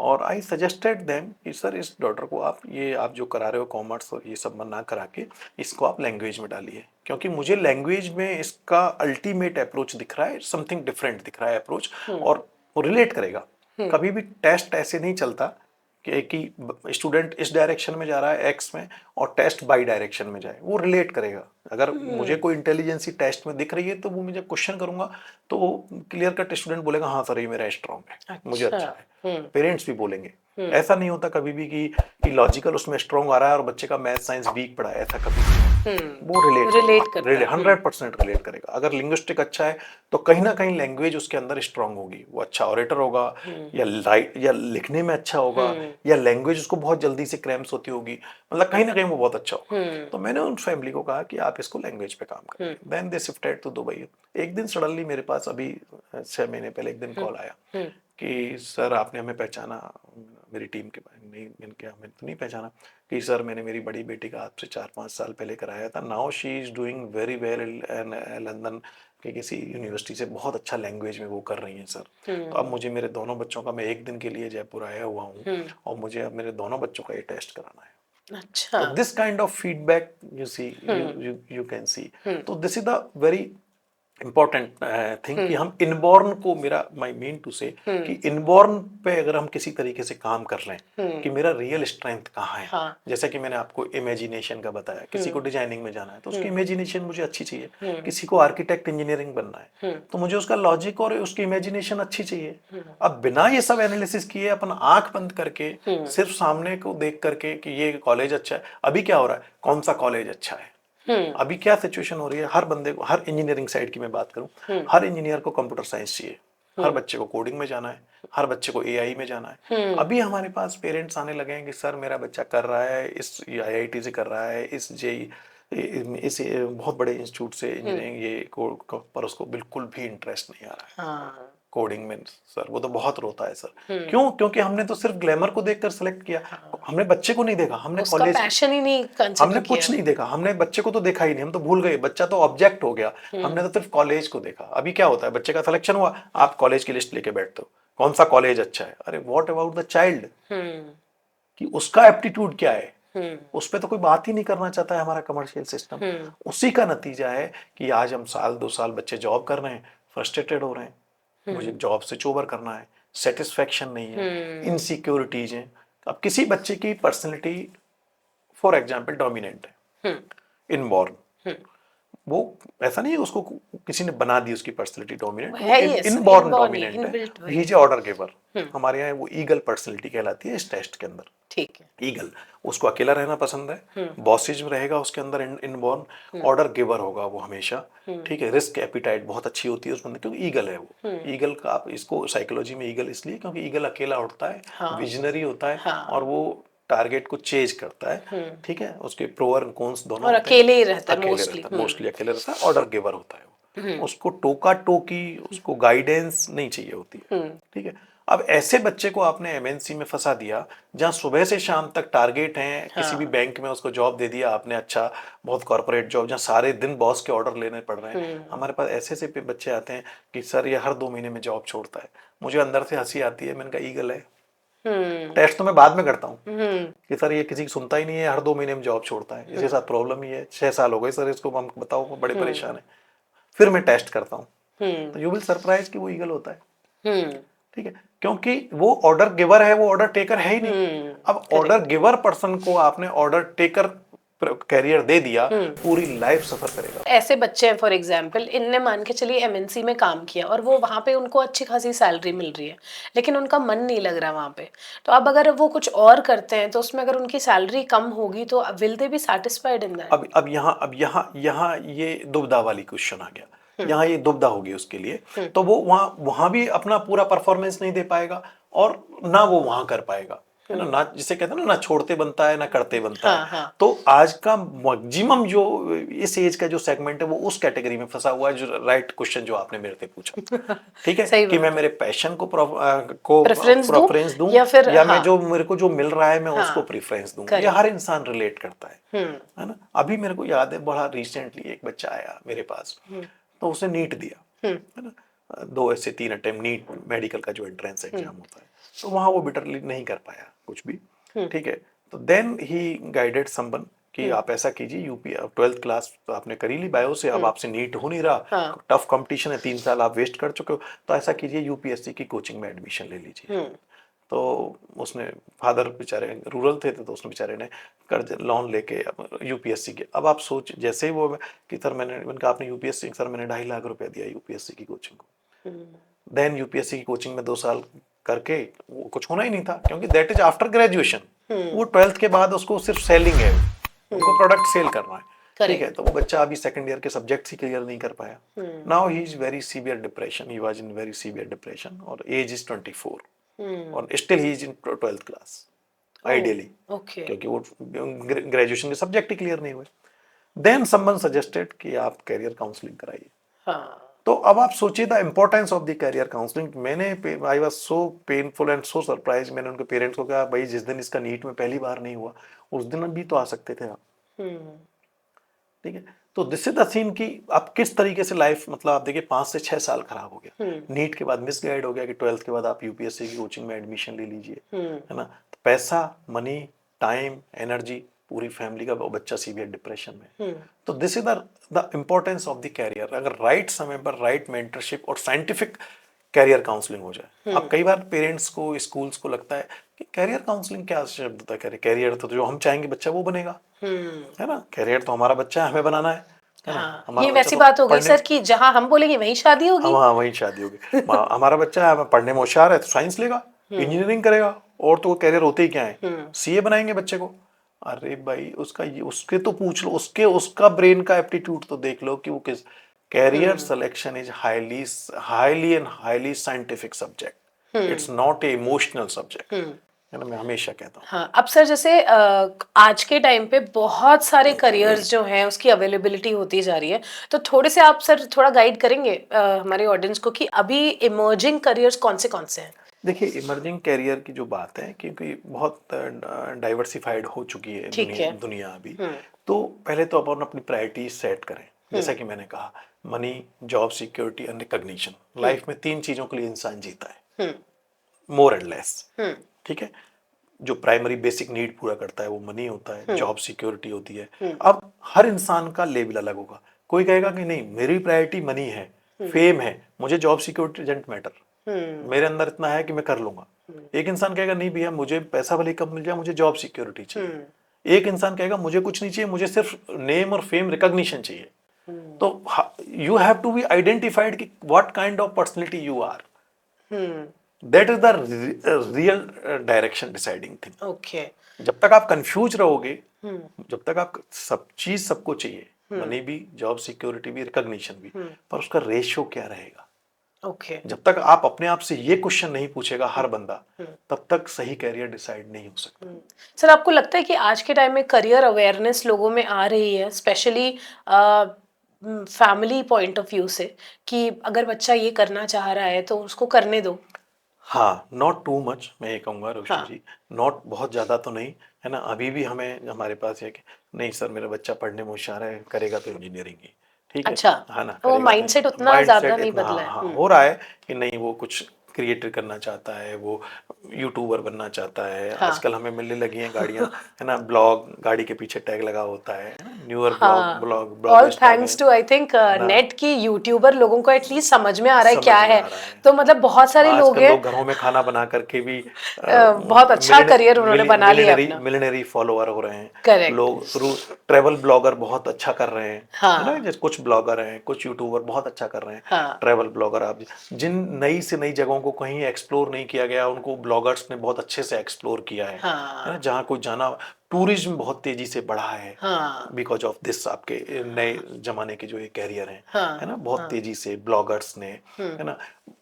और आई सजेस्टेड देम कि सर इस डॉटर को आप जो करा रहे हो कॉमर्स और ये सब मन ना करा के इसको आप लैंग्वेज में डालिए, क्योंकि मुझे लैंग्वेज में इसका अल्टीमेट अप्रोच दिख रहा है, समथिंग डिफरेंट दिख रहा है अप्रोच, और वो रिलेट करेगा। कभी भी टेस्ट ऐसे नहीं चलता कि स्टूडेंट इस डायरेक्शन में जा रहा है एक्स में और टेस्ट बाई डायरेक्शन में जाए, वो रिलेट करेगा। अगर मुझे कोई इंटेलिजेंसी टेस्ट में दिख रही है तो वो मुझे क्वेश्चन करूंगा तो क्लियर कट स्टूडेंट बोलेगा हाँ सर ये मेरा स्ट्रांग है, अच्छा। मुझे अच्छा है। पेरेंट्स भी बोलेंगे। ऐसा नहीं होता कभी भी कि लॉजिकल उसमें स्ट्रांग आ रहा है और बच्चे का मैथ साइंस वीक पड़ा है, ऐसा कभी नहीं। वो रिलेट करता है। 100% रिलेट करेगा। अगर लिंग्विस्टिक अच्छा है तो कहीं ना कहीं लैंग्वेज उसके अंदर स्ट्रांग होगी, वो अच्छा ऑरेटर होगा या लिखने में अच्छा होगा या लैंग्वेज उसको बहुत जल्दी से क्रैम्प्स होती होगी, मतलब कहीं ना कहीं वो बहुत अच्छा होगा। तो मैंने उन फैमिली को कहा कि आप इसको लैंग्वेज पे काम करें। Then they shifted to Dubai. एक दिन सडनली मेरे पास अभी 6 महीने पहले एक दिन कॉल आया कि सर आपने हमें पहचाना, मेरी टीम के बारे में। नहीं, मैंने क्या, मैंने तो नहीं पहचाना। कि सर मैंने मेरी बड़ी बेटी का आपसे 4-5 साल पहले कराया था, now she is doing very well in London के किसी यूनिवर्सिटी से, बहुत अच्छा लैंग्वेज में वो कर रही हैं सर। तो अब मुझे मेरे दोनों बच्चों का, मैं एक दिन के लिए जयपुर आया हुआ हूँ और मुझे अब मेरे दोनों बच्चों का ये टेस्ट कराना है। अच्छा। तो this kind of feedback you see, you can see. तो this is the very important thing कि हम इनबॉर्न को, मेरा माई मीन टू से कि इनबॉर्न पे अगर हम किसी तरीके से काम कर रहे हैं कि मेरा रियल स्ट्रेंथ कहाँ है। हाँ। जैसा कि मैंने आपको इमेजिनेशन का बताया, किसी को डिजाइनिंग में जाना है तो उसकी इमेजिनेशन मुझे अच्छी चाहिए, किसी को आर्किटेक्ट इंजीनियरिंग बनना है तो मुझे उसका लॉजिक और उसकी इमेजिनेशन अच्छी चाहिए। अब बिना ये सब एनालिसिस किए अपन आंख बंद करके सिर्फ सामने को देख करके कि ये कॉलेज अच्छा है, अभी क्या हो रहा है, कौन सा कॉलेज अच्छा है, अभी क्या सिचुएशन हो रही है, हर बंदे को, हर इंजीनियरिंग साइड की मैं बात करूं, हर इंजीनियर को कंप्यूटर साइंस चाहिए, हर बच्चे को कोडिंग में जाना है, हर बच्चे को एआई में जाना है। अभी हमारे पास पेरेंट्स आने लगे हैं कि सर मेरा बच्चा कर रहा है इस आईआईटी से कर रहा है, इस जेई, इस बहुत बड़े इंस्टीट्यूट से इंजीनियरिंग, ये पर उसको बिल्कुल भी इंटरेस्ट नहीं आ रहा है कोडिंग में। सर वो तो बहुत रोता है सर। क्यों? क्योंकि हमने तो सिर्फ ग्लैमर को देखकर सेलेक्ट किया, हमने बच्चे को नहीं देखा, हमने कॉलेज, पैशन ही नहीं कंसीडर हमने कुछ नहीं देखा, हमने बच्चे को तो देखा ही नहीं, हम तो भूल गए, बच्चा तो ऑब्जेक्ट हो गया, हमने तो सिर्फ कॉलेज को देखा। अभी क्या होता है, बच्चे का सिलेक्शन हुआ, आप कॉलेज की लिस्ट लेके बैठते हो, कौन सा कॉलेज अच्छा है, अरे व्हाट अबाउट द चाइल्ड, कि उसका एप्टीट्यूड क्या है, उस पर तो कोई बात ही नहीं करना चाहता है हमारा कमर्शियल सिस्टम। उसी का नतीजा है कि आज हम 1-2 साल बच्चे जॉब कर रहे हैं, फ्रस्ट्रेटेड हो रहे हैं, मुझे जॉब से चोबर करना है, सेटिस्फेक्शन नहीं है, इनसिक्योरिटीज हैं। अब किसी बच्चे की पर्सनैलिटी फॉर एग्जाम्पल डोमिनेंट है, इनबॉर्न, वो ऐसा नहीं है उसको किसी ने बना दी उसकी पर्सनैलिटी डोमिनेंट, इनबॉर्न डोमिनेंट है, ही इज ऑर्डर गिवर। हमारे यहाँ वो ईगल पर्सनैलिटी कहलाती है इस टेस्ट के अंदर। ठीक है। ईगल, उसको अकेला रहना पसंद है, बॉसिज्म रहेगा उसके अंदर, इनबॉर्न ऑर्डर गिवर होगा वो हमेशा। ठीक है, रिस्क एपिटाइट बहुत अच्छी होती है उस बंदे, क्योंकि ईगल है वो। ईगल का आप इसको साइकोलॉजी में ईगल इसलिए क्योंकि ईगल अकेला उड़ता है, विजनरी होता है, और वो टारगेट को चेज करता है। ठीक है, उसके प्रो और कॉन्स दोनों, और अकेले ही रहता है, मोस्टली अकेले रहता है, ऑर्डर गिवर होता है वो। उसको टोका टोकी, उसको गाइडेंस नहीं चाहिए होती है। ठीक है, अब ऐसे बच्चे को आपने एमएनसी में फंसा दिया जहां सुबह से शाम तक टारगेट हैं, किसी भी बैंक में उसको जॉब दे दिया आपने, अच्छा बहुत कॉर्पोरेट जॉब, जहां सारे दिन बॉस के ऑर्डर लेने पड़ रहे हैं। हमारे पास ऐसे ऐसे बच्चे आते हैं कि सर ये हर 2 महीने में जॉब छोड़ता है, मुझे अंदर से हंसी आती है, मैंने कहा ईगल है। टेस्ट तो मैं बाद में करता हूँ कि सर ये किसी की सुनता ही नहीं है, हर 2 महीने में जॉब छोड़ता है, इसके साथ प्रॉब्लम ही है, 6 साल हो गए सर इसको, हम बताओ बड़े परेशान है। फिर मैं टेस्ट करता हूँ तो यू विल सरप्राइज कि वो ईगल होता है। ठीक है, क्योंकि वो ऑर्डर गिवर है, वो ऑर्डर टेकर है ही नहीं। अब ऑर्डर गिवर पर्सन को आपने ऑर्डर टेकर कैरियर दे दिया, पूरी लाइफ सफर करेगा। ऐसे बच्चे हैं फॉर एग्जांपल, इनने मान के चलिए एमएनसी में काम किया और वो वहां पे उनको अच्छी खासी सैलरी मिल रही है, लेकिन उनका मन नहीं लग रहा वहां पे। तो अब अगर वो कुछ और करते हैं तो उसमें अगर उनकी सैलरी कम होगी तो will they B satisfied in that? अब यहाँ ये दुविधा वाली क्वेश्चन आ गया, यहाँ ये दुविधा होगी उसके लिए। तो वो वहां भी अपना पूरा परफॉर्मेंस नहीं दे पाएगा और ना वो वहां कर पाएगा। है ना जिसे कहते हैं ना छोड़ते बनता है ना करते बनता हाँ, है। हाँ। तो आज का मैक्सिमम जो इस एज का जो सेगमेंट है वो उस कैटेगरी में फंसा हुआ है, जो राइट क्वेश्चन जो आपने मेरे से पूछा। ठीक है सही कि मैं बात है। मेरे पैशन को प्रेफरेंस दूं प्रेफरेंस दूं या फिर या मैं हाँ, जो मेरे को जो मिल रहा है मैं उसको हाँ, प्रेफरेंस दूं। ये करेक्ट। हर इंसान रिलेट करता है ना। अभी मेरे को याद है बड़ा रिसेंटली एक बच्चा आया मेरे पास, तो उसने नीट दिया, है ना, 2 ऐसे 3 अटेम्प्ट नीट मेडिकल का जो एंट्रेंस एग्जाम होता है, तो वहाँ वो बिटरली नहीं कर पाया कुछ भी। ठीक है, तो देन ही गाइडेड समवन कि आप ऐसा कीजिए, यूपी 12th क्लास तो आपने करी ली बायो से, अब आपसे नीट हो नहीं रहा, हाँ। टफ कंपटीशन है, 3 साल आप वेस्ट कर चुके हो, तो ऐसा कीजिए यूपीएससी की कोचिंग में एडमिशन ले लीजिए। तो उसने फादर बेचारे रूरल थे तो उसने बेचारे ने कर्ज लोन लेके यूपीएससी के, अब आप सोच जैसे ही वो कि सर मैंने कहा आपने यूपीएससी, सर मैंने 2.5 लाख रुपया दिया यूपीएससी की कोचिंग को। देन यूपीएससी की कोचिंग में 2 साल करके वो कुछ होना ही नहीं था, क्योंकि दैट इज आफ्टर ग्रेजुएशन। वो 12th के बाद उसको सिर्फ सेलिंग है, उनको प्रोडक्ट सेल करना है। ठीक है, तो वो बच्चा अभी सेकंड ईयर के सब्जेक्ट्स ही क्लियर नहीं कर पाया। Now he is very severe depression, he was in very severe depression, और एज इज 24 और still he is in 12th class ideally, okay. क्योंकि वो ग्रेजुएशन के सब्जेक्ट ही क्लियर नहीं हुए। देन समवन सजेस्टेड कि आप कैरियर काउंसलिंग कराइए। हाँ। तो अब आप सोचिए the importance of the career counselling. मैंने I was so painful and so surprise, मैंने उनके पेरेंट्स को कहा भाई जिस दिन इसका नीट में पहली बार नहीं हुआ उस दिन भी तो आ सकते थे आप। ठीक है, तो दिस इज द सीन कि आप किस तरीके से लाइफ, मतलब आप देखिए 5 से 6 साल खराब हो गया, नीट के बाद मिसगाइड हो गया कि 12th के बाद आप यूपीएससी की कोचिंग में एडमिशन ले लीजिए, है ना, तो पैसा, मनी, टाइम, एनर्जी, पूरी फैमिली का, बच्चा सीवियर डिप्रेशन में। तो this is the importance of the career. अगर राइट समय पर राइट मेंटरशिप और साइंटिफिक कैरियर काउंसलिंग हो जाए। अब कई बार पेरेंट्स को, स्कूल्स को लगता है कि कैरियर काउंसलिंग क्या शब्द होता है, कैरियर तो जो हम चाहेंगे बच्चा वो बनेगा, है ना, कैरियर तो हमारा बच्चा है, हमें बनाना है ना, हाँ, हमारा ये बच्चा वैसी तो बात हो गई पढ़ने, सर कि जहां हम बोलेंगे वहीं शादी होगी। हाँ वही शादी होगी। हमारा बच्चा है पढ़ने में होशियार है तो साइंस लेगा, इंजीनियरिंग करेगा, और तो कैरियर होते ही क्या है, सीए बनाएंगे बच्चे को। अरे भाई उसका उसके तो पूछ लो, उसका ब्रेन का एप्टीट्यूड तो देख लो कि वो किस। Career selection is highly and highly scientific subject, it's not a emotional subject, है ना, मैं हमेशा कहता हूँ। हाँ, अब सर जैसे आज के टाइम पे बहुत सारे करियर्स जो हैं उसकी अवेलेबिलिटी होती जा रही है, तो थोड़े से आप सर थोड़ा गाइड करेंगे हमारे ऑडियंस को कि अभी इमर्जिंग करियर्स कौन से हैं? देखिए इमर्जिंग कैरियर की जो बात है, क्योंकि बहुत डाइवर्सिफाइड हो चुकी है ठीक है। दुनिया अभी, तो पहले तो अपन अपनी प्रायोरिटी सेट करें। जैसा कि मैंने कहा, money, job security and recognition. Life में 3 चीजों के लिए इंसान जीता है, मोर एंड लेस। ठीक है, जो प्राइमरी बेसिक नीड पूरा करता है वो मनी होता है, जॉब सिक्योरिटी होती है। अब हर इंसान का लेवल अलग होगा, कोई कहेगा कि नहीं मेरी प्रायोरिटी मनी है, फेम है, मुझे जॉब सिक्योरिटी डजंट मैटर, मेरे अंदर इतना है कि मैं कर लूंगा। एक इंसान कहेगा नहीं भैया मुझे पैसा भले कम मिल जाए, मुझे जॉब सिक्योरिटी चाहिए। एक इंसान कहेगा मुझे कुछ नहीं चाहिए, मुझे सिर्फ नेम और फेम रिकॉग्निशन चाहिए। तो you have to be identified कि what kind of personality you are, that is the real direction deciding thing. Okay. जब तक आप कंफ्यूज रहोगे, जब तक आप सब चीज सबको चाहिए, मनी भी, जॉब सिक्योरिटी भी, रिकॉग्निशन भी, पर उसका रेशियो क्या रहेगा, ओके। जब तक आप अपने आप से ये क्वेश्चन नहीं पूछेगा हर बंदा, तब तक सही कैरियर डिसाइड नहीं हो सकता। सर आपको लगता है कि आज के टाइम में करियर अवेयरनेस लोगों में आ रही है, specially family point of view से, कि अगर बच्चा ये करना चाह रहा है तो उसको करने दो? हाँ, नॉट टू मच, मैं ये कहूँगा रोशनी हाँ। जी, नॉट बहुत ज़्यादा तो नहीं, है ना। अभी भी हमारे पास है कि नहीं सर मेरा बच्चा पढ़ने में होशियार है, करेगा तो इंजीनियरिंग ही, ठीक है, अच्छा, है ना, वो करेगा माइंडसेट तो उतना ज्यादा माइंडसेट नहीं इतना, बदला हाँ है। हाँ हो रहा है कि नहीं वो कुछ क्रिएटर करना चाहता है, वो यूट्यूबर बनना चाहता है। हाँ। आजकल हमें मिलने लगी हैं गाड़ियाँ, है ना, ब्लॉग, गाड़ी के पीछे टैग लगा होता है, न्यूअर हाँ, ऑल ब्लॉगिस्ट आ गए, थैंक्स टू आई थिंक है ना, नेट की यूट्यूबर लोगों को एटलीस्ट समझ में आ रहा है क्या समझ में है। आ रहा है। तो मतलब बहुत सारे लोग आजकल हैं, लोग घरों में खाना बना करके भी बहुत अच्छा करियर उन्होंने बना लिया अपना। मिलियनरी फॉलोअर हो रहे हैं करेक्ट। लोग। ट्रैवल ब्लॉगर बहुत अच्छा कर रहे हैं, है ना, हाँ। जैसे कुछ ब्लॉगर हैं, कुछ यूट्यूबर बहुत अच्छा कर रहे हैं। हाँ। ट्रैवल ब्लॉगर, आप जिन नई से नई जगहों को कहीं एक्सप्लोर नहीं किया गया, उनको ब्लॉगर्स ने बहुत अच्छे से एक्सप्लोर किया है हाँ। ना, जहाँ कोई जाना टूरिज्म बहुत तेजी से बढ़ा है हाँ बिकॉज ऑफ दिस, आपके नए जमाने के जो ये कैरियर हैं, हाँ है ना, बहुत हाँ तेजी से ब्लॉगर्स ने, है ना,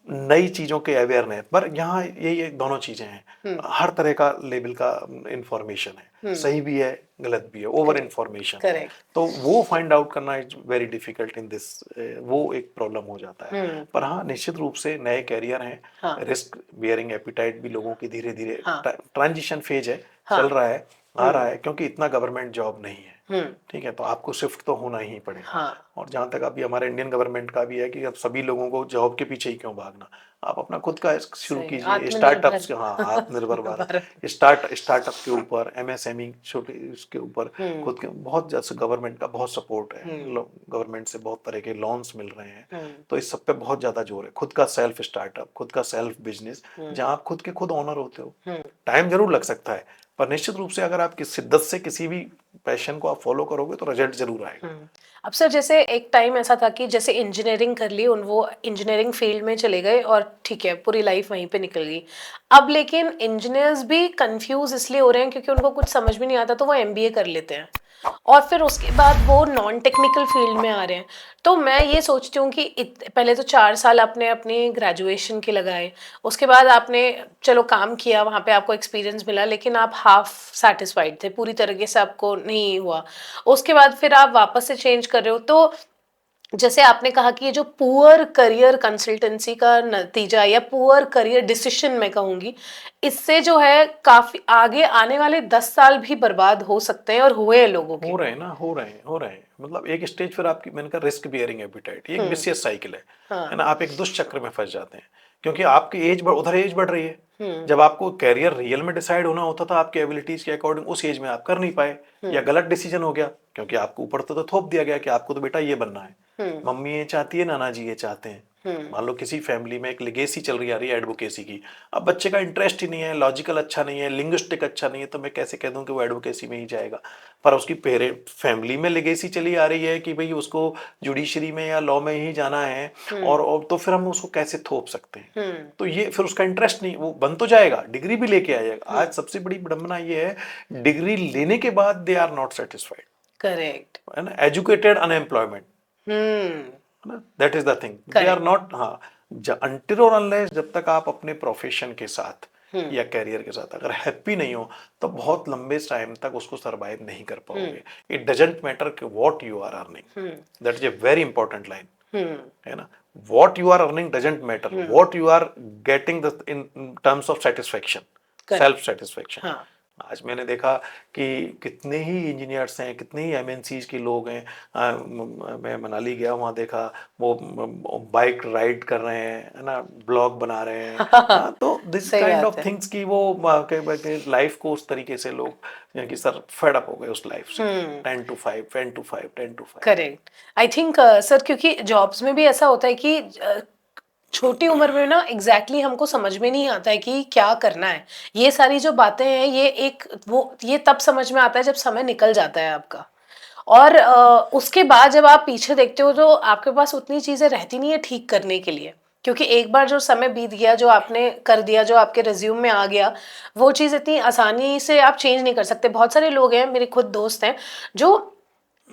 नई चीजों के अवेयरनेस। पर यहाँ यही दोनों चीजें हैं, हर तरह का लेवल का इंफॉर्मेशन है, सही भी है गलत भी है, ओवर इंफॉर्मेशन। करेक्ट। तो वो फाइंड आउट करना is very difficult in this, वो एक प्रॉब्लम हो जाता है। पर हाँ, निश्चित रूप से नए कैरियर हैं, हाँ रिस्क बियरिंग एपिटाइट भी लोगों की धीरे धीरे, हाँ ट्रांजिशन फेज है, हाँ चल रहा है, आ रहा है, क्योंकि इतना गवर्नमेंट जॉब नहीं है। ठीक है, तो आपको शिफ्ट तो होना ही पड़ेगा। हाँ और जहां तक अभी हमारे इंडियन गवर्नमेंट का भी है कि अब सभी लोगों को जॉब के पीछे ही क्यों भागना, आप अपना खुद का शुरू सही, कीजिए, आत्मनिर्भर स्टार्टअप्स, हाँ, आत्मनिर्भर भारत, भारत। स्टार्टअप के ऊपर, एमएसएमई छोटे इसके ऊपर खुद के बहुत जैसे गवर्नमेंट का बहुत सपोर्ट है, गवर्नमेंट से बहुत तरह के लोन्स मिल रहे हैं, तो इस सब पे बहुत ज्यादा जोर है। खुद का सेल्फ स्टार्टअप, खुद का सेल्फ बिजनेस, जहां आप खुद के खुद ओनर होते हो। टाइम जरूर लग सकता है, पर निश्चित रूप से अगर आप किस शिद्दत से किसी भी पैशन को आप फॉलो करोगे तो रिजल्ट जरूर आएगा। अब सर, जैसे एक टाइम ऐसा था कि जैसे इंजीनियरिंग कर ली, उन वो इंजीनियरिंग फील्ड में चले गए और ठीक है, पूरी लाइफ वहीं पे निकल गई। अब लेकिन इंजीनियर्स भी कंफ्यूज इसलिए हो रहे हैं क्योंकि उनको कुछ समझ में नहीं आता, तो वो एमबीए कर लेते हैं और फिर उसके बाद वो नॉन टेक्निकल फील्ड में आ रहे हैं। तो मैं ये सोचती हूँ कि पहले तो 4 साल आपने अपनी ग्रेजुएशन के लगाए, उसके बाद आपने चलो काम किया, वहाँ पे आपको एक्सपीरियंस मिला, लेकिन आप हाफ सेटिस्फाइड थे, पूरी तरीके से आपको नहीं हुआ। उसके बाद फिर आप वापस से चेंज कर रहे हो। तो जैसे आपने कहा कि ये जो पुअर करियर कंसल्टेंसी का नतीजा या पुअर करियर डिसीजन मैं कहूँगी, इससे जो है काफी आगे आने वाले 10 साल भी बर्बाद हो सकते हैं और हुए हैं लोगों के। हो रहे हैं ना, हो रहे हैं। मतलब एक स्टेज फिर आपकी, मैंने कहा, रिस्क बियरिंग एपिटाइट, ये एक विशियस साइकिल है ना, आप एक दुष्चक्र में फंस जाते हैं, क्योंकि आपकी उधर एज बढ़ रही है। जब आपको कैरियर रियल में डिसाइड होना होता था आपके एबिलिटीज के अकॉर्डिंग, उस एज में आप कर नहीं पाए, या गलत डिसीजन हो गया, क्योंकि आपको ऊपर तो थोप दिया गया कि आपको तो बेटा ये बनना है, मम्मी ये चाहती है, नाना जी ये चाहते हैं। मान लो किसी फैमिली में एक लेगेसी चल रही आ रही है एडवोकेसी की, अब बच्चे का इंटरेस्ट ही नहीं है, लॉजिकल अच्छा नहीं है, लिंग्विस्टिक अच्छा नहीं है, तो मैं कैसे कह दूं कि वो एडवोकेसी में ही जाएगा। पर उसकी पेरेंट फैमिली में लेगेसी चली आ रही है कि भाई उसको जुडिशरी में या लॉ में ही जाना है, और तो फिर हम उसको कैसे थोप सकते हैं। तो ये फिर उसका इंटरेस्ट नहीं, वो बन तो जाएगा, डिग्री भी लेके आएगा। आज सबसे बड़ी विडंबना ये है, डिग्री लेने के बाद they are not satisfied. Correct. है ना, educated unemployment, that is the thing, they are not. हाँ, अनटिल और अनलेस, जब तक आप अपने प्रोफेशन के साथ या कैरियर के साथ अगर हैप्पी नहीं हो, तो बहुत लंबे टाइम तक उसको सरवाइव नहीं कर पाओगे। इट डजंट मैटर कि what you are earning, that is a very important line, है ना। What you are earning doesn't matter, what you are getting in terms of satisfaction, self satisfaction. आज मैंने देखा कि कितने ही इंजीनियर्स हैं, कितने ही एमएनसीज के लोग हैं। मैं मनाली गया, वहाँ देखा वो बाइक राइड कर रहे हैं, है ना, ब्लॉग बना रहे हैं। तो दिस काइंड ऑफ थिंग्स की वो लाइफ को उस तरीके से लोग कि सर फेड अप हो गए उस लाइफ से, 10 to 5 10 to 5 10 to 5। Correct. I think sir, क्योंकि जॉब्स में भी ऐसा होता है कि छोटी उम्र में ना एग्जैक्टली हमको समझ में नहीं आता है कि क्या करना है। ये सारी जो बातें हैं, ये तब समझ में आता है जब समय निकल जाता है आपका। और उसके बाद जब आप पीछे देखते हो तो आपके पास उतनी चीजें रहती नहीं है ठीक करने के लिए, क्योंकि एक बार जो समय बीत गया, जो आपने कर दिया, जो आपके रिज्यूम में आ गया, वो चीज़ इतनी आसानी से आप चेंज नहीं कर सकते। बहुत सारे लोग हैं, मेरे खुद दोस्त हैं, जो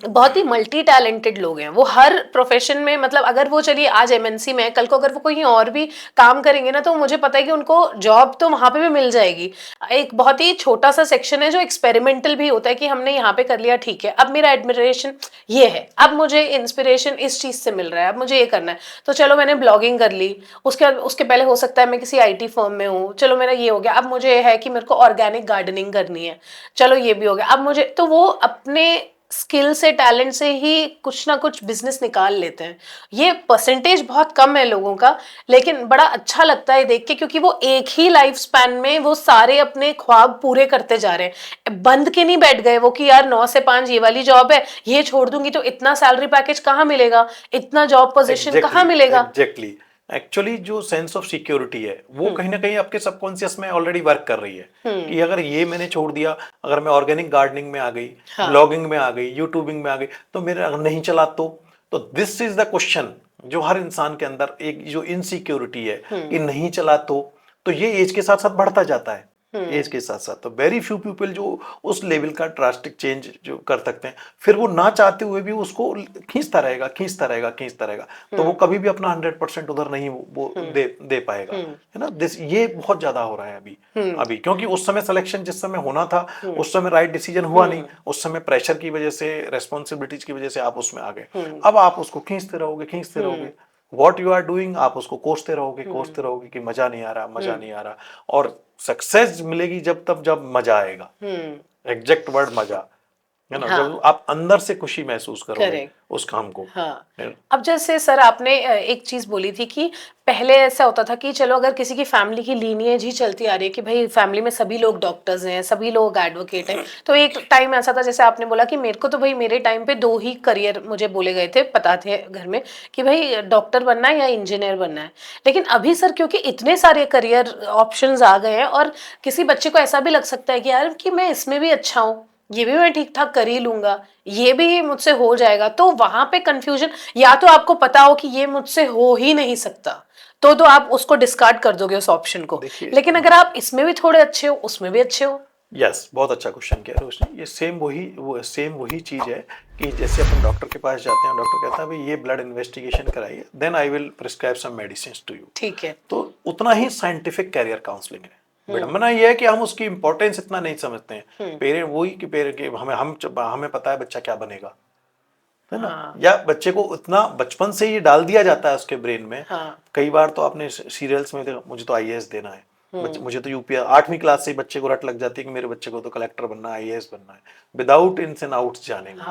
बहुत ही मल्टी टैलेंटेड लोग हैं। वो हर प्रोफेशन में, मतलब अगर वो चलिए आज एमएनसी में है, कल को अगर वो कहीं और भी काम करेंगे ना, तो मुझे पता है कि उनको जॉब तो वहां पे भी मिल जाएगी। एक बहुत ही छोटा सा सेक्शन है जो एक्सपेरिमेंटल भी होता है कि हमने यहाँ पे कर लिया, ठीक है, अब मेरा एडमिरेशन ये है, अब मुझे इंस्पिरेशन इस चीज से मिल रहा है, अब मुझे ये करना है, तो चलो मैंने ब्लॉगिंग कर ली। उसके पहले हो सकता है मैं किसी आईटी फर्म में हूँ, चलो मेरा ये हो गया, अब मुझे है कि मेरे को ऑर्गेनिक गार्डनिंग करनी है, चलो ये भी हो गया। अब मुझे तो वो अपने स्किल से, टैलेंट से ही कुछ ना कुछ बिजनेस निकाल लेते हैं। ये परसेंटेज बहुत कम है लोगों का, लेकिन बड़ा अच्छा लगता है देख के, क्योंकि वो एक ही लाइफ स्पैन में वो सारे अपने ख्वाब पूरे करते जा रहे हैं। बंद के नहीं बैठ गए वो कि यार 9 से 5 ये वाली जॉब है, ये छोड़ दूंगी तो इतना सैलरी पैकेज कहाँ मिलेगा, इतना जॉब पोजीशन कहाँ मिलेगा। एग्जैक्टली। एक्चुअली जो सेंस ऑफ सिक्योरिटी है वो कहीं ना कहीं आपके सबकॉन्शियस में ऑलरेडी वर्क कर रही है कि अगर ये मैंने छोड़ दिया, अगर मैं ऑर्गेनिक गार्डनिंग में आ गई, ब्लॉगिंग में आ गई, यूट्यूबिंग में आ गई, तो मेरा अगर नहीं चला तो दिस इज द क्वेश्चन जो हर इंसान के अंदर एक जो इनसिक्योरिटी है कि नहीं चला तो ये एज के साथ साथ बढ़ता जाता है। एज के साथ साथ। तो वेरी फ्यू पीपल जो उस लेवल का ड्रास्टिक चेंज जो कर सकते हैं, फिर वो ना चाहते हुए भी उसको खींचता रहेगा खींचता रहेगा खींचता रहेगा, तो वो कभी भी अपना 100% उधर नहीं वो दे पाएगा, है ना। ये बहुत ज्यादा हो रहा है अभी क्योंकि उस समय सिलेक्शन जिस समय होना था उस समय राइट डिसीजन हुआ नहीं, उस समय प्रेशर की वजह से, रेस्पॉन्सिबिलिटीज की वजह से आप उसमें आ गए। अब आप उसको खींचते रहोगे, व्हाट यू आर डूइंग, आप उसको कोसते रहोगे कि मजा नहीं आ रहा, मजा नहीं आ रहा। और सक्सेस मिलेगी जब मजा आएगा, एग्जैक्ट वर्ड मजा, है ना। जब आप अंदर से खुशी महसूस करोगे उस काम को। हाँ। अब जैसे सर आपने एक चीज बोली थी कि पहले ऐसा होता था कि चलो अगर किसी की फैमिली की लीनिएज ही चलती आ रही है कि भाई फैमिली में सभी लोग डॉक्टर्स हैं, सभी लोग एडवोकेट हैं, तो एक टाइम ऐसा था जैसे आपने बोला कि मेरे को तो भाई मेरे टाइम पे 2 ही करियर मुझे बोले गए थे, पता थे घर में कि भाई डॉक्टर बनना है या इंजीनियर बनना है। लेकिन अभी सर क्योंकि इतने सारे करियर ऑप्शंस आ गए हैं और किसी बच्चे को ऐसा भी लग सकता है कि यार कि मैं इसमें भी अच्छा हूँ, ये भी मैं ठीक ठाक कर ही लूंगा, ये भी मुझसे हो जाएगा, तो वहां पे कंफ्यूजन, या तो आपको पता हो कि ये मुझसे हो ही नहीं सकता तो आप उसको डिस्कार्ड कर दोगे उस ऑप्शन को, लेकिन अगर आप इसमें भी थोड़े अच्छे हो उसमें भी अच्छे हो। यस, बहुत अच्छा क्वेश्चन किया रोशनी। ये सेम वही चीज है कि जैसे अपन डॉक्टर के पास जाते हैं, डॉक्टर कहता है भाई ये ब्लड इन्वेस्टिगेशन कराइए, then I will prescribe some medicine to you. ठीक है। तो उतना ही साइंटिफिक कैरियर काउंसलिंग है। विडंबना ये है कि हम उसकी इंपॉर्टेंस इतना नहीं समझते हैं। पेरेंट वही कि पेरेंट के हमें पता है बच्चा क्या बनेगा, है ना। या बच्चे को इतना बचपन से ये डाल दिया जाता है उसके ब्रेन में। कई बार तो आपने सीरियल्स में देखा, मुझे तो आईएएस देना है, मुझे तो यूपीएस, 8वीं क्लास से बच्चे को रट लग जाती है कि मेरे बच्चे को तो कलेक्टर बनना है, आईएएस बनना है, विदाउट इन्स एंड आउट्स जानेंगे,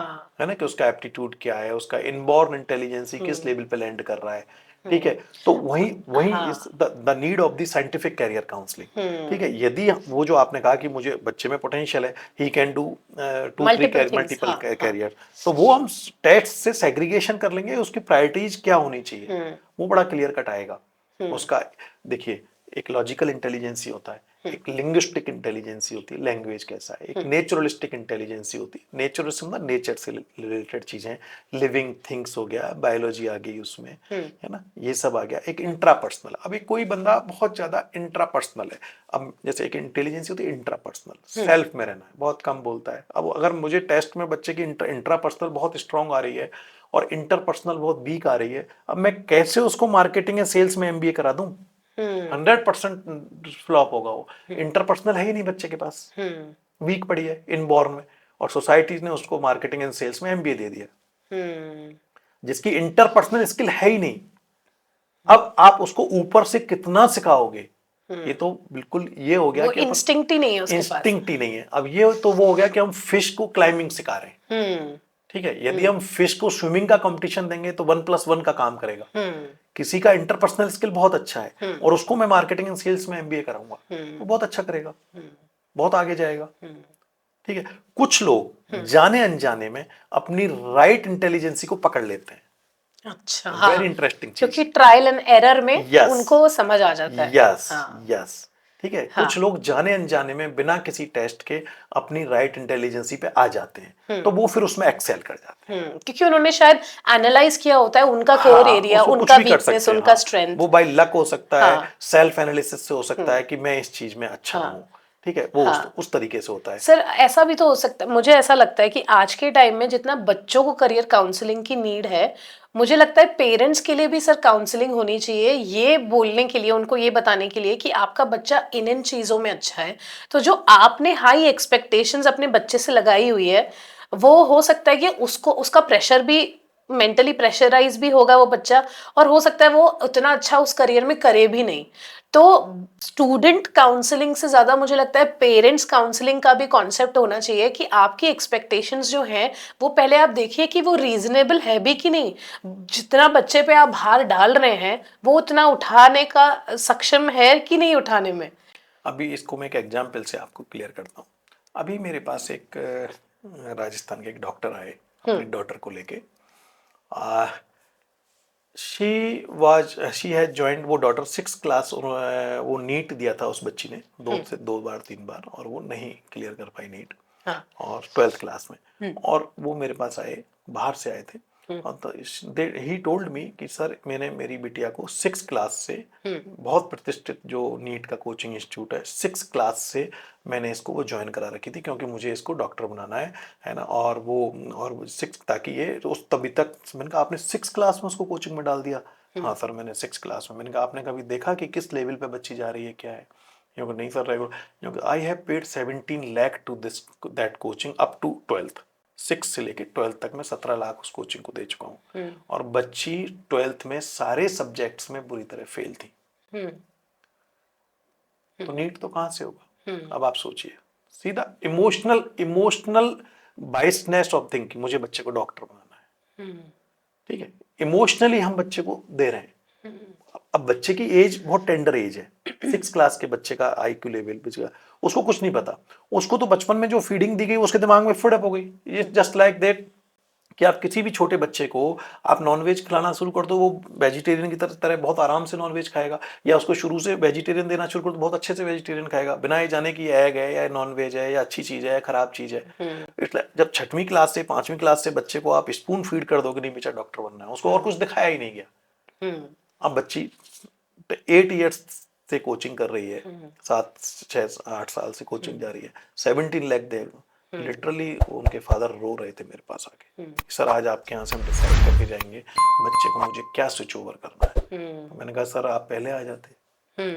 है ना, कि उसका एप्टीट्यूड क्या है, उसका इनबॉर्न इंटेलिजेंसी किस लेवल पे लैंड कर रहा है। ठीक है, तो वही is the need of the scientific career counselling. ठीक है, यदि वो जो आपने कहा कि मुझे बच्चे में पोटेंशियल है, he can do 2-3 multiple career, तो वो हम टेस्ट से सेग्रीगेशन कर लेंगे, उसकी प्रायोरिटीज क्या होनी चाहिए वो बड़ा क्लियर कट आएगा उसका। देखिए, एक लॉजिकल इंटेलिजेंसी होता है, एक लिंग्विस्टिक इंटेलिजेंसी होती है, लैंग्वेज कैसा है, एक नेचुरलिस्टिक इंटेलिजेंसी होती है, नेचुरलिज्म मतलब नेचर से रिलेटेड चीजें, लिविंग थिंग्स हो गया, बायोलॉजी आ गई उसमें, है ना, ये सब आ गया। एक इंट्रापर्सनल, अभी कोई बंदा बहुत ज्यादा इंट्रापर्सनल है, अब जैसे एक इंटेलिजेंसी होती है इंट्रापर्सनल, सेल्फ में रहना है, बहुत कम बोलता है। अब अगर मुझे टेस्ट में बच्चे की इंट्रापर्सनल बहुत स्ट्रांग आ रही है और इंटरपर्सनल बहुत वीक आ रही है, अब मैं कैसे उसको मार्केटिंग या सेल्स में एमबीए करा दूं? 100% फ्लॉप होगा वो। इंटरपर्सनल है ही नहीं बच्चे के पास, वीक पड़ी है इनबॉर्न में, और सोसाइटी ने उसको मार्केटिंग एंड सेल्स में एमबीए दे दिया, जिसकी इंटरपर्सनल स्किल है ही नहीं। अब आप उसको ऊपर से कितना सिखाओगे, ये तो बिल्कुल ये हो गया कि इंस्टिंक्ट ही नहीं है उसके पास। इंस्टिंक्ट ही नहीं है। अब ये तो वो हो गया कि हम फिश को क्लाइंबिंग सिखा रहे हैं। ठीक है, यदि हम फिश को स्विमिंग का कंपटीशन देंगे तो 1+1 का काम करेगा। किसी का इंटरपर्सनल स्किल बहुत अच्छा है और उसको मैं मार्केटिंग एंड सेल्स में एमबीए कराऊंगा, वो बहुत अच्छा करेगा, बहुत आगे जाएगा। ठीक है, कुछ लोग जाने अनजाने में अपनी राइट इंटेलिजेंसी को पकड़ लेते हैं। अच्छा, वेरी इंटरेस्टिंग चीज, क्योंकि ट्रायल एंड एरर में उनको समझ आ जाता है। यस। ठीक है, कुछ लोग जाने अनजाने में बिना किसी टेस्ट के अपनी राइट इंटेलिजेंसी पे आ जाते हैं, तो वो फिर उसमें एक्सेल कर जाते हैं, क्योंकि उन्होंने शायद एनालाइज किया होता है उनका कोर एरिया, उनका वीकनेस, उनका स्ट्रेंथ। वो बाय लक हो सकता है, सेल्फ एनालिसिस से हो सकता है कि मैं इस चीज में अच्छा हूँ। ठीक है, वो उस तरीके से होता है। सर ऐसा भी तो हो सकता है, मुझे ऐसा लगता है कि आज के टाइम में जितना बच्चों को करियर काउंसलिंग की नीड है, मुझे लगता है पेरेंट्स के लिए भी सर काउंसलिंग होनी चाहिए, ये बोलने के लिए, उनको ये बताने के लिए कि आपका बच्चा इन चीजों में अच्छा है, तो जो आपने हाई एक्सपेक्टेशंस अपने बच्चे से लगाई हुई है, वो हो सकता है कि उसको उसका प्रेशर भी, मेंटली प्रेशराइज भी होगा वो बच्चा, और हो सकता है वो उतना अच्छा उस करियर में करे भी नहीं। तो स्टूडेंट काउंसलिंग से ज्यादा मुझे लगता है पेरेंट्स काउंसलिंग का भी कॉन्सेप्ट होना चाहिए कि आपकी एक्सपेक्टेशंस जो हैं वो पहले आप देखिए कि वो रीजनेबल है भी कि नहीं, जितना बच्चे पे आप भार डाल रहे हैं वो उतना उठाने का सक्षम है कि नहीं उठाने में। अभी इसको मैं एक एग्जाम्पल से आपको क्लियर करता हूँ। अभी मेरे पास एक राजस्थान के एक डॉक्टर आए अपनी डॉटर को लेके। शी हैज जॉइंड, वो डॉटर 6th क्लास, वो नीट दिया था उस बच्ची ने 2 बार 3 बार, और वो नहीं क्लियर कर पाई नीट, और 12th क्लास में, और वो मेरे पास आए, बाहर से आए थे, तो ही टोल्ड मी कि सर मैंने मेरी बिटिया को 6 क्लास से, बहुत प्रतिष्ठित जो नीट का कोचिंग इंस्टीट्यूट है, 6 क्लास से मैंने इसको वो ज्वाइन करा रखी थी, क्योंकि मुझे इसको डॉक्टर बनाना है ना। और 6, ताकि ये उस तभी तक, मैंने कहा आपने 6 क्लास में उसको कोचिंग में डाल दिया? हाँ सर मैंने 6 क्लास में। मैंने कहा आपने कभी देखा कि किस लेवल पे बच्ची जा रही है, क्या है? क्योंकि नहीं सर रेगुलर, क्योंकि I have paid 17 lakh to this that coaching up to 12th, 6 से लेके 12th तक मैं 17 लाख उस कोचिंग को दे चुका हूँ। और बच्ची 12th में सारे सब्जेक्ट्स में बुरी तरह फेल थी। तो नीट तो कहाँ से होगा? अब आप सोचिए, सीधा इमोशनल बाइसनेस ऑफ थिंकिंग, मुझे बच्चे को डॉक्टर बनाना है, ठीक है, इमोशनली हम बच्चे को दे रहे हैं। अब बच्चे की एज बहुत टेंडर एज है, 6 क्लास के बच्चे का IQ लेवल पे, उसको कुछ नहीं पता। उसको तो बचपन में जो फीडिंग दी गई उसके दिमाग में फिट अप हो गई। ये जस्ट लाइक दैट कि आप किसी भी छोटे बच्चे को आप नॉनवेज खिलाना शुरू कर दो, वो वेजिटेरियन की तरह बहुत आराम से नॉनवेज खाएगा, या उसको शुरू से वेजिटेरियन देना शुरू कर दो, बहुत अच्छे से वेजिटेरियन खाएगा, बिना ये जाने कि एग है या नॉनवेज है या अच्छी चीज़ है या खराब चीज़ है। इसलिए जब 6वीं क्लास से 5वीं क्लास से बच्चे को आप स्पून फीड कर दोगे, नहीं बेटा डॉक्टर बनना है, उसको और कुछ दिखाया ही नहीं गया। अब बच्ची 8 ईयर्स से कोचिंग कर रही है, 7-6-8 साल से कोचिंग जा रही है, 17 लाख दे। लिटरली उनके फादर रो रहे थे मेरे पास आके, सर आज आपके यहाँ से हम डिसाइड करके जाएंगे बच्चे को मुझे क्या स्विच ओवर करना है। तो मैंने कहा सर आप पहले आ जाते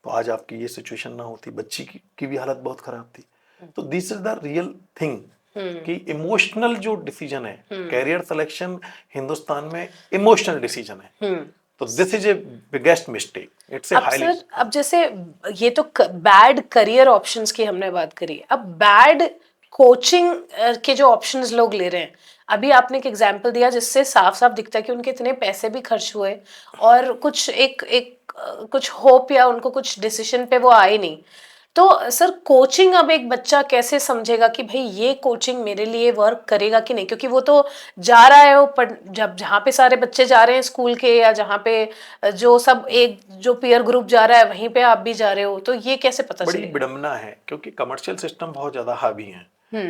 तो आज आपकी ये सिचुएशन ना होती, बच्ची की भी हालत बहुत खराब थी। तो this is the real thing कि इमोशनल जो डिसीजन है, कैरियर सिलेक्शन हिंदुस्तान में इमोशनल डिसीजन है। तो this is a biggest mistake, it's a highly. अब जैसे ये तो बैड करियर ऑप्शंस की हमने बात करी, अब बैड कोचिंग के जो ऑप्शंस लोग ले रहे हैं, अभी आपने एक एग्जांपल दिया जिससे साफ साफ दिखता है कि उनके इतने पैसे भी खर्च हुए और कुछ कुछ होप या उनको कुछ डिसीजन पे वो आए नहीं। तो सर कोचिंग अब एक बच्चा कैसे समझेगा कि भाई ये कोचिंग मेरे लिए वर्क करेगा कि नहीं, क्योंकि वो तो जा रहा है, वो जब जहाँ पे सारे बच्चे जा रहे हैं स्कूल के, या जहाँ पे जो सब एक जो पीयर ग्रुप जा रहा है वहीं पे आप भी जा रहे हो, तो ये कैसे पता बड़ी चलेगा? विडंबना है, क्योंकि कमर्शियल सिस्टम बहुत ज्यादा हावी है,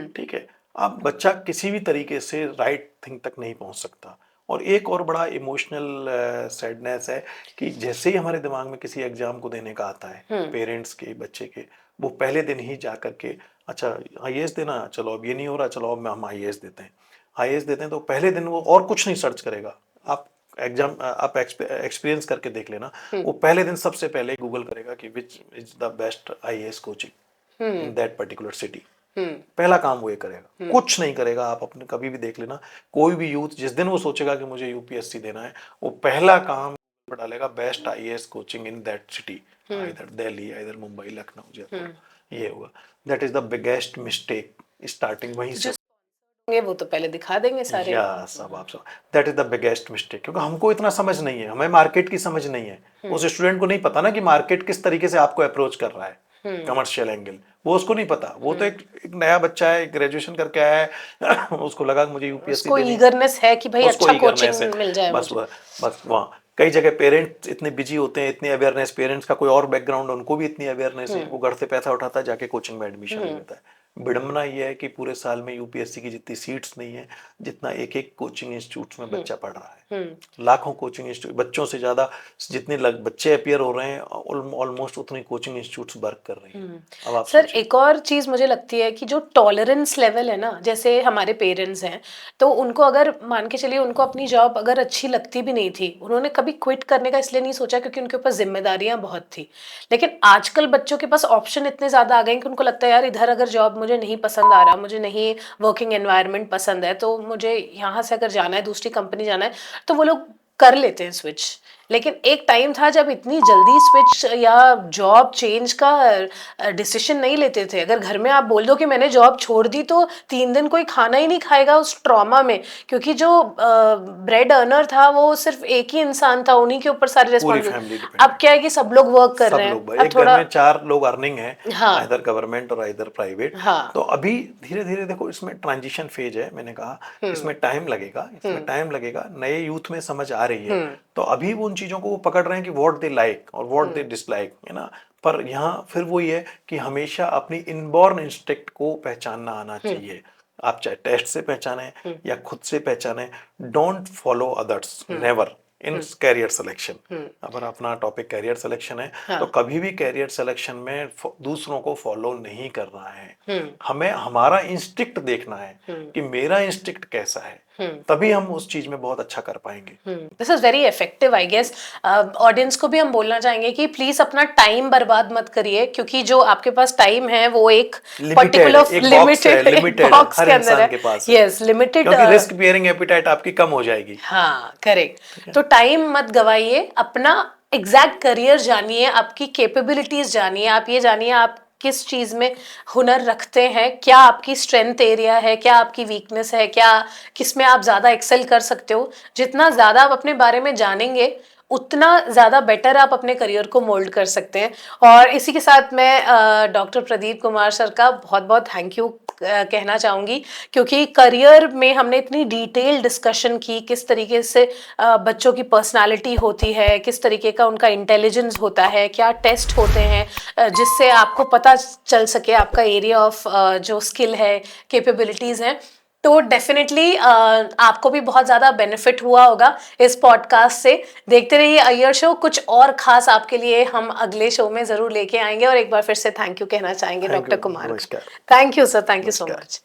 ठीक है। अब बच्चा किसी भी तरीके से राइट थिंग तक नहीं पहुंच सकता। और एक और बड़ा इमोशनल सैडनेस है कि जैसे ही हमारे दिमाग में किसी एग्जाम को देने का आता है, पेरेंट्स के बच्चे के, वो पहले दिन ही जा करके अच्छा IAS देना, चलो अब ये नहीं हो रहा, चलो अब हम IAS देते हैं। IAS देते हैं तो पहले दिन वो और कुछ नहीं सर्च करेगा। आप एग्जाम आप एक्सपीरियंस करके देख लेना, वो पहले दिन सबसे पहले गूगल करेगा कि which is the best IAS coaching in that particular city. पहला काम वो ये करेगा, कुछ नहीं करेगा। आप अपने कभी भी देख लेना, कोई भी यूथ जिस दिन वो सोचेगा कि मुझे UPSC देना है, वो पहला काम डालेगा best IAS coaching in that city, either Delhi, either Mumbai, Lucknow, Jaipur. ये होगा, that is the biggest mistake, starting वहीं से। वो तो पहले दिखा देंगे सारे। सब आप सब, that is the biggest mistake, क्योंकि हमको इतना समझ नहीं है, हमें मार्केट की समझ नहीं है। उस स्टूडेंट को नहीं पता ना कि मार्केट किस तरीके से आपको अप्रोच कर रहा है, कमर्शियल एंगल, वो उसको नहीं पता। वो तो एक नया बच्चा है, ग्रेजुएशन करके आया है उसको लगा कि मुझे UPSC उसको ईगरनेस है कि भाई अच्छा कोचिंग मिल जाए। बस वहाँ कई जगह पेरेंट्स इतने बिजी होते हैं, इतनी अवेयरनेस, पेरेंट्स का कोई और बैकग्राउंड, उनको भी इतनी अवेयरनेस है, वो घर से पैसा उठाता है, जाके कोचिंग में एडमिशन ले लेता है। विडम्बना ये है कि पूरे साल में UPSC की जितनी सीट्स नहीं है, जितना एक कोचिंग इंस्टीट्यूट में बच्चा पढ़ रहा है। लाखों कोचिंग इंस्टीट्यूट, बच्चों से ज्यादा जितने बच्चे अपियर हो रहे हैं, ऑलमोस्ट उतनी कोचिंग इंस्टीट्यूट्स वर्क कर रही हैं। अब आप सर एक और चीज मुझे लगती है कि जो टॉलरेंस लेवल है ना, जैसे हमारे पेरेंट्स हैं, तो उनको अगर मान के चलिए उनको अपनी जॉब अगर अच्छी लगती भी नहीं थी, उन्होंने कभी क्विट करने का इसलिए नहीं सोचा क्योंकि उनके ऊपर जिम्मेदारियां बहुत थी। लेकिन आजकल बच्चों के पास ऑप्शन इतने ज्यादा आ गए कि उनको लगता है यार इधर अगर जॉब मुझे नहीं पसंद आ रहा, मुझे नहीं वर्किंग एनवायरनमेंट पसंद है, तो मुझे यहाँ से अगर जाना है, दूसरी कंपनी जाना है, तो वो लोग कर लेते हैं स्विच। लेकिन एक टाइम था जब इतनी जल्दी स्विच या जॉब चेंज का डिसीजन नहीं लेते थे। अगर घर में आप बोल दो कि मैंने जॉब छोड़ दी, तो 3 दिन कोई खाना ही नहीं खाएगा उस ट्रॉमा में, क्योंकि जो ब्रेड अर्नर था वो सिर्फ एक ही इंसान था, उन्हीं के ऊपर सारी रिस्पॉन्सिबिलिटी। अब क्या है कि सब लोग वर्क कर रहे हैं, अब एक घर में 4 लोग अर्निंग है, हाँ, आइदर गवर्नमेंट और आइदर प्राइवेट। हाँ, तो अभी धीरे धीरे देखो, इसमें ट्रांजिशन फेज है, मैंने कहा इसमें टाइम लगेगा, नए यूथ में समझ आ रही है, तो अभी वो उन चीजों को वो पकड़ रहे हैं कि व्हाट दे लाइक और व्हाट दे डिसलाइक, है ना। पर यहाँ फिर वो ये है कि हमेशा अपनी इनबॉर्न इंस्टिंक्ट को पहचानना आना चाहिए। आप चाहे टेस्ट से पहचाने या खुद से पहचाने, don't follow others, never in career selection. अगर अपना टॉपिक कैरियर सिलेक्शन है तो कभी भी कैरियर सिलेक्शन में दूसरों को फॉलो नहीं करना है। हमें हमारा इंस्टिक्ट देखना है कि मेरा इंस्टिक्ट कैसा है, तभी हम उस चीज में बहुत अच्छा कर पाएंगे। This is very effective I guess. Audience को भी हम बोलना चाहेंगे कि प्लीज अपना टाइम बर्बाद मत करिए, क्योंकि जो आपके पास टाइम है वो एक पर्टिकुलर लिमिटेड बॉक्स के अंदर है। यस, लिमिटेड, क्योंकि रिस्क बियरिंग एपिटाइट आपकी कम हो जाएगी। हाँ, करेक्ट। तो टाइम मत गवाइए, अपना एग्जैक्ट करियर जानिए, आपकी कैपेबिलिटीज जानिए, आप ये जानिए आप किस चीज में हुनर रखते हैं, क्या आपकी स्ट्रेंथ एरिया है, क्या आपकी वीकनेस है, क्या किस में आप ज्यादा एक्सेल कर सकते हो। जितना ज्यादा आप अपने बारे में जानेंगे उतना ज्यादा बेटर आप अपने करियर को मोल्ड कर सकते हैं। और इसी के साथ मैं डॉक्टर प्रदीप कुमार सर का बहुत बहुत थैंक यू कहना चाहूंगी, क्योंकि करियर में हमने इतनी डिटेल डिस्कशन की, किस तरीके से बच्चों की पर्सनालिटी होती है, किस तरीके का उनका इंटेलिजेंस होता है, क्या टेस्ट होते हैं जिससे आपको पता चल सके आपका एरिया ऑफ जो स्किल है, कैपेबिलिटीज हैं। तो डेफिनेटली आपको भी बहुत ज़्यादा बेनिफिट हुआ होगा इस पॉडकास्ट से। देखते रहिए अय्यर शो, कुछ और खास आपके लिए हम अगले शो में ज़रूर लेके आएंगे। और एक बार फिर से थैंक यू कहना चाहेंगे डॉक्टर कुमार। नमस्कार। Thank you sir, thank you so much.